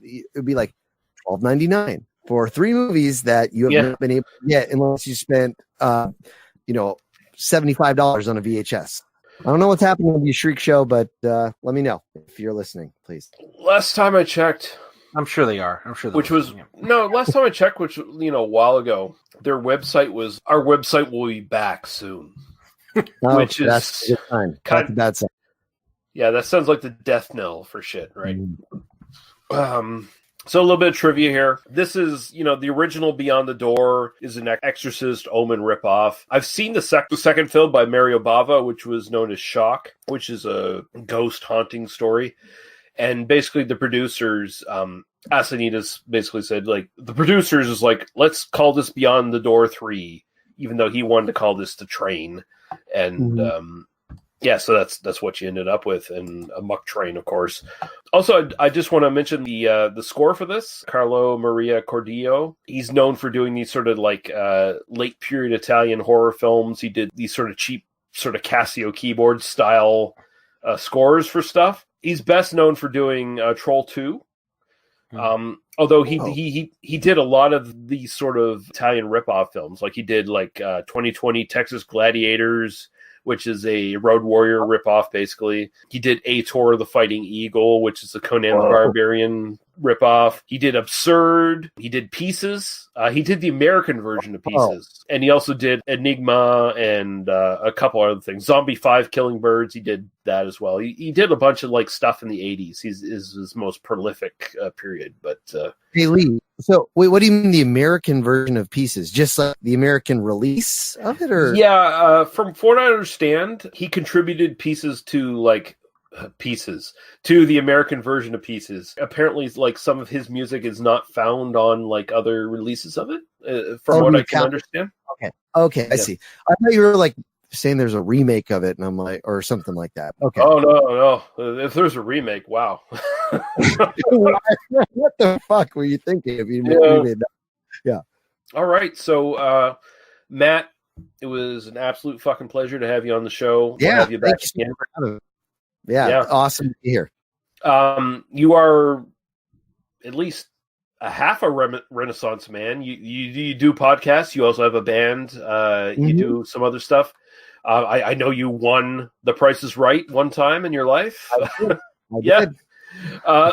it would be like $12.99 for 3 movies that you have not been able to get unless you spent, $75 on a VHS. I don't know what's happening with the Shriek Show, but let me know if you're listening, please. Last time I checked. I'm sure they are. Last time I checked, which, you know, a while ago, their website was, our website will be back soon. Which is that's a good time. That's a bad sign. Yeah, that sounds like the death knell for shit, right? So a little bit of trivia here. This is, you know, the original Beyond the Door is an Exorcist Omen ripoff. I've seen the second film by Mario Bava, which was known as Shock, which is a ghost haunting story. And basically the producers, Asanitas basically said, like, the producers is like, let's call this Beyond the Door 3, even though he wanted to call this The Train. And so that's what you ended up with, and Amok Train, of course. Also, I just want to mention the score for this. Carlo Maria Cordillo. He's known for doing these sort of like late period Italian horror films. He did these sort of cheap, sort of Casio keyboard style scores for stuff. He's best known for doing Troll 2. Although he did a lot of these sort of Italian ripoff films, like he did like 2020 Texas Gladiators, which is a Road Warrior ripoff, basically. He did Ator the Fighting Eagle, which is a Conan the Barbarian ripoff. He did Absurd. He did Pieces. He did the American version of Pieces. And he also did Enigma and a couple other things. Zombie 5 Killing Birds. He did that as well. He did a bunch of like stuff in the 80s. He's his most prolific period. But hey, Lee, so wait, what do you mean the American version of Pieces? Just like the American release of it? Or from what I understand, he contributed pieces to the American version of Pieces. Apparently, like, some of his music is not found on like other releases of it, from what I can understand. Okay, I see. I thought you were like saying there's a remake of it, and I'm like, or something like that. Okay. Oh no. If there's a remake, wow. What the fuck were you thinking if you made that? Yeah. All right. So, Matt, it was an absolute fucking pleasure to have you on the show. Yeah. We'll have you back again. Yeah. Awesome to be here. You are at least a half a Renaissance man. You do podcasts. You also have a band. You do some other stuff. I know you won The Price is Right one time in your life. I did.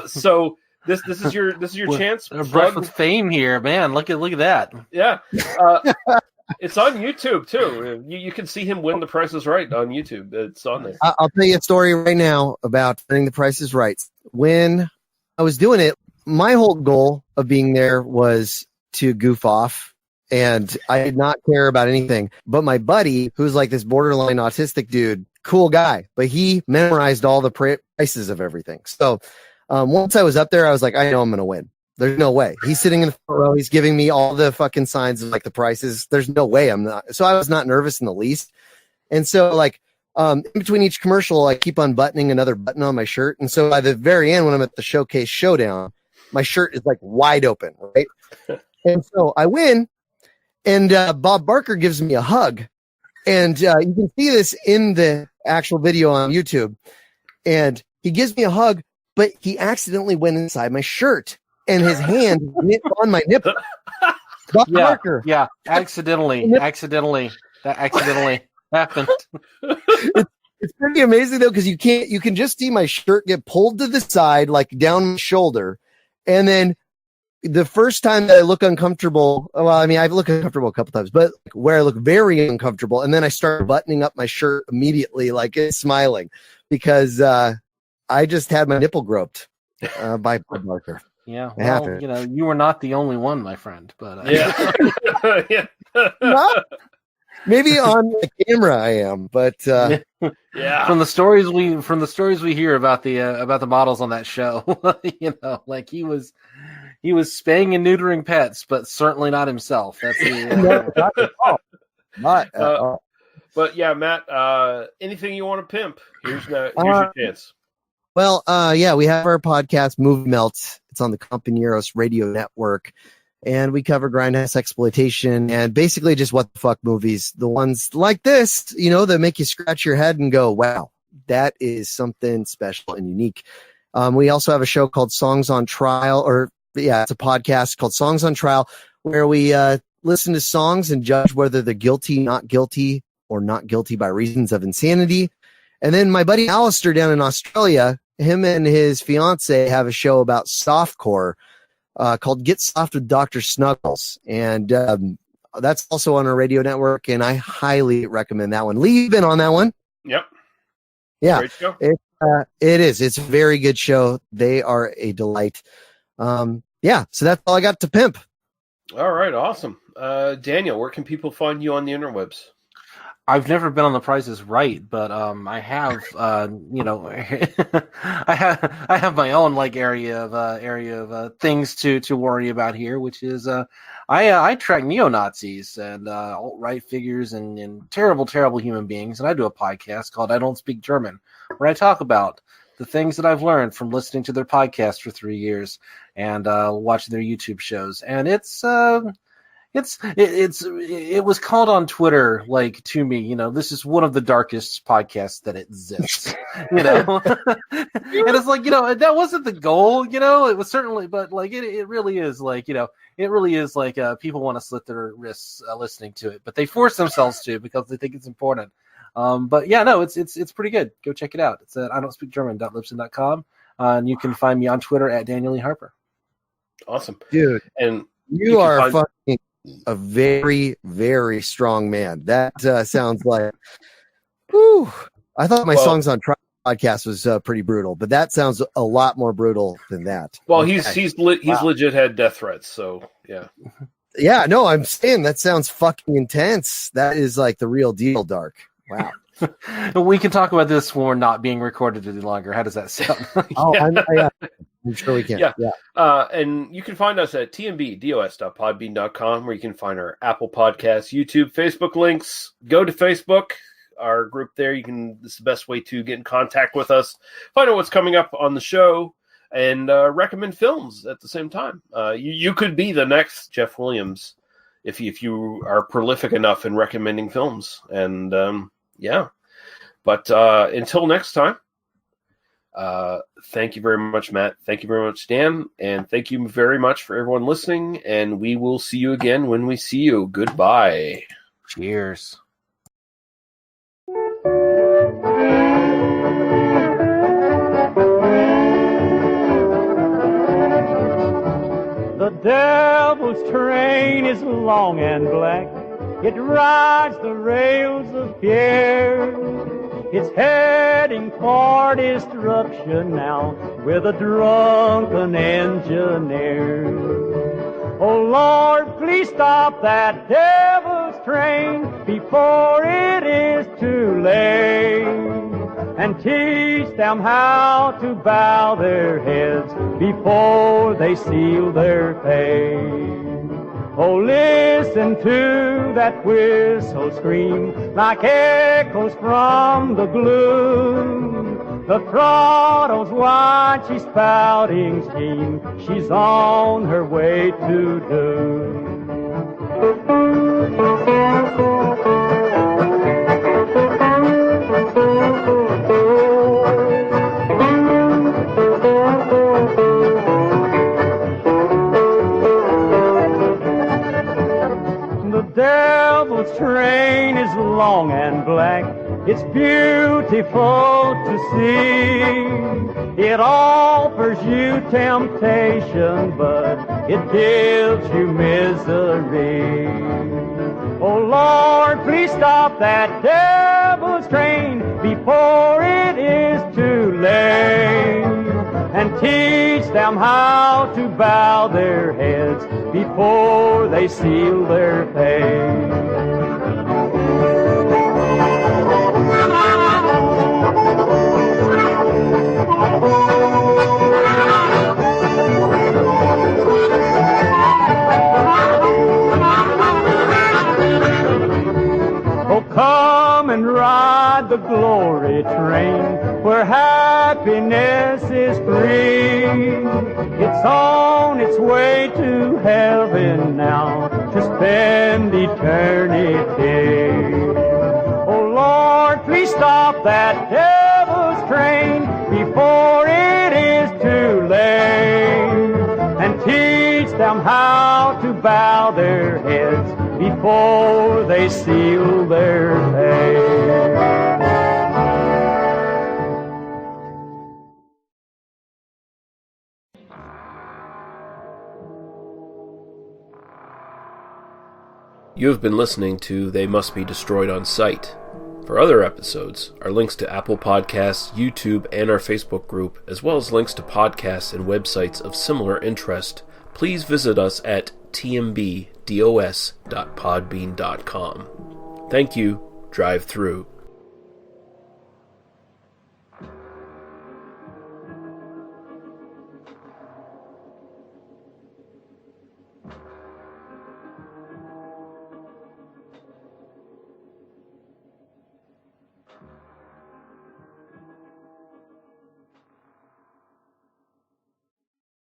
So this is your chance. A breath of fame here, man. Look at that. Yeah. It's on YouTube too. You can see him win The Price is Right on YouTube. It's on there. I'll tell you a story right now about winning The Price is Right. When I was doing it, my whole goal of being there was to goof off, and I did not care about anything. But my buddy, who's like this borderline autistic dude, cool guy, but he memorized all the prices of everything. So once I was up there, I was like, I know I'm going to win. There's no way. He's sitting in the front row. He's giving me all the fucking signs of like the prices. There's no way I'm not. So I was not nervous in the least. And so like in between each commercial, I keep unbuttoning another button on my shirt. And so by the very end, when I'm at the Showcase Showdown, my shirt is like wide open, right? And so I win, and Bob Barker gives me a hug. And you can see this in the actual video on YouTube. And he gives me a hug, but he accidentally went inside my shirt. And his hand nipped on my nipple. Barker. Yeah, accidentally. That accidentally happened. It's pretty amazing though, because you can just see my shirt get pulled to the side, like down my shoulder. And then the first time that I look uncomfortable, well, I mean, I've looked uncomfortable a couple times, but where I look very uncomfortable, and then I start buttoning up my shirt immediately, like it's smiling, because I just had my nipple groped by Barker. Yeah, well, you were not the only one, my friend. But yeah, maybe on the camera I am, but yeah. From the stories we hear about the models on that show, like he was spaying and neutering pets, but certainly not himself. That's not at all. Not at all. But yeah, Matt, anything you want to pimp? Here's your chance. Well, yeah, we have our podcast, Movie Melts. It's on the Compañeros Radio Network, and we cover grindhouse exploitation and basically just what the fuck movies, the ones like this, that make you scratch your head and go, wow, that is something special and unique. We also have a show called Songs on Trial, it's a podcast called Songs on Trial, where we listen to songs and judge whether they're guilty, not guilty, or not guilty by reasons of insanity. And then my buddy Alistair down in Australia, him and his fiance have a show about softcore called Get Soft with Dr. Snuggles. And that's also on our radio network, and I highly recommend that one. Lee, you've been on that one. Yep. Yeah. Great show. It is. It's a very good show. They are a delight. Yeah, so that's all I got to pimp. All right, awesome. Daniel, where can people find you on the interwebs? I've never been on The Price is Right, but I have, I have my own like area of things to worry about here, which is I track neo-Nazis and alt-right figures and terrible human beings, and I do a podcast called I Don't Speak German, where I talk about the things that I've learned from listening to their podcast for 3 years and watching their YouTube shows, and it was called on Twitter, like, to me, this is one of the darkest podcasts that exists, and it's like, that wasn't the goal, it was certainly, but like, it really is like, people want to slit their wrists listening to it, but they force themselves to because they think it's important. But yeah, no, it's pretty good. Go check it out. It's at idon'tspeakgerman.libsyn.com, and you can find me on Twitter at Daniel E. Harper. Awesome. Dude, and you are fucking a very, very strong man. That sounds like, whew. I thought my Songs on Trial podcast was pretty brutal, but that sounds a lot more brutal than that. Well, he's legit had death threats, so yeah. Yeah, no, I'm saying that sounds fucking intense. That is like the real deal, Dark. Wow. We can talk about this when we're not being recorded any longer. How does that sound? I'm sure we can. Yeah. And you can find us at tmbdos.podbean.com, where you can find our Apple Podcasts, YouTube, Facebook links. Go to Facebook. our group there. This is the best way to get in contact with us, find out what's coming up on the show, and recommend films at the same time. You could be the next Jeff Williams if you are prolific enough in recommending films. And but until next time, thank you very much, Matt. Thank you very much, Dan. And thank you very much for everyone listening. And we will see you again when we see you. Goodbye. Cheers. The devil's train is long and black. It rides the rails of fear. It's heading for destruction now with a drunken engineer. Oh Lord, please stop that devil's train before it is too late. And teach them how to bow their heads before they seal their fate. Oh, listen to that whistle scream like echoes from the gloom. The throttle's wide, she's spouting steam. She's on her way to doom. The devil's train is long and black. It's beautiful to see. It offers you temptation, but it gives you misery. Oh Lord, please stop that devil's train before it is too late. And teach them how to bow their heads before they seal their fate. Oh, come and ride the glory train where happiness is free. It's on its way to heaven now to spend eternity. Oh Lord, please stop that devil's train before it is too late. And teach them how to bow their heads before they seal their fate. You have been listening to They Must Be Destroyed on Sight. For other episodes, our links to Apple Podcasts, YouTube, and our Facebook group, as well as links to podcasts and websites of similar interest, please visit us at tmbdos.podbean.com. Thank you. Drive through.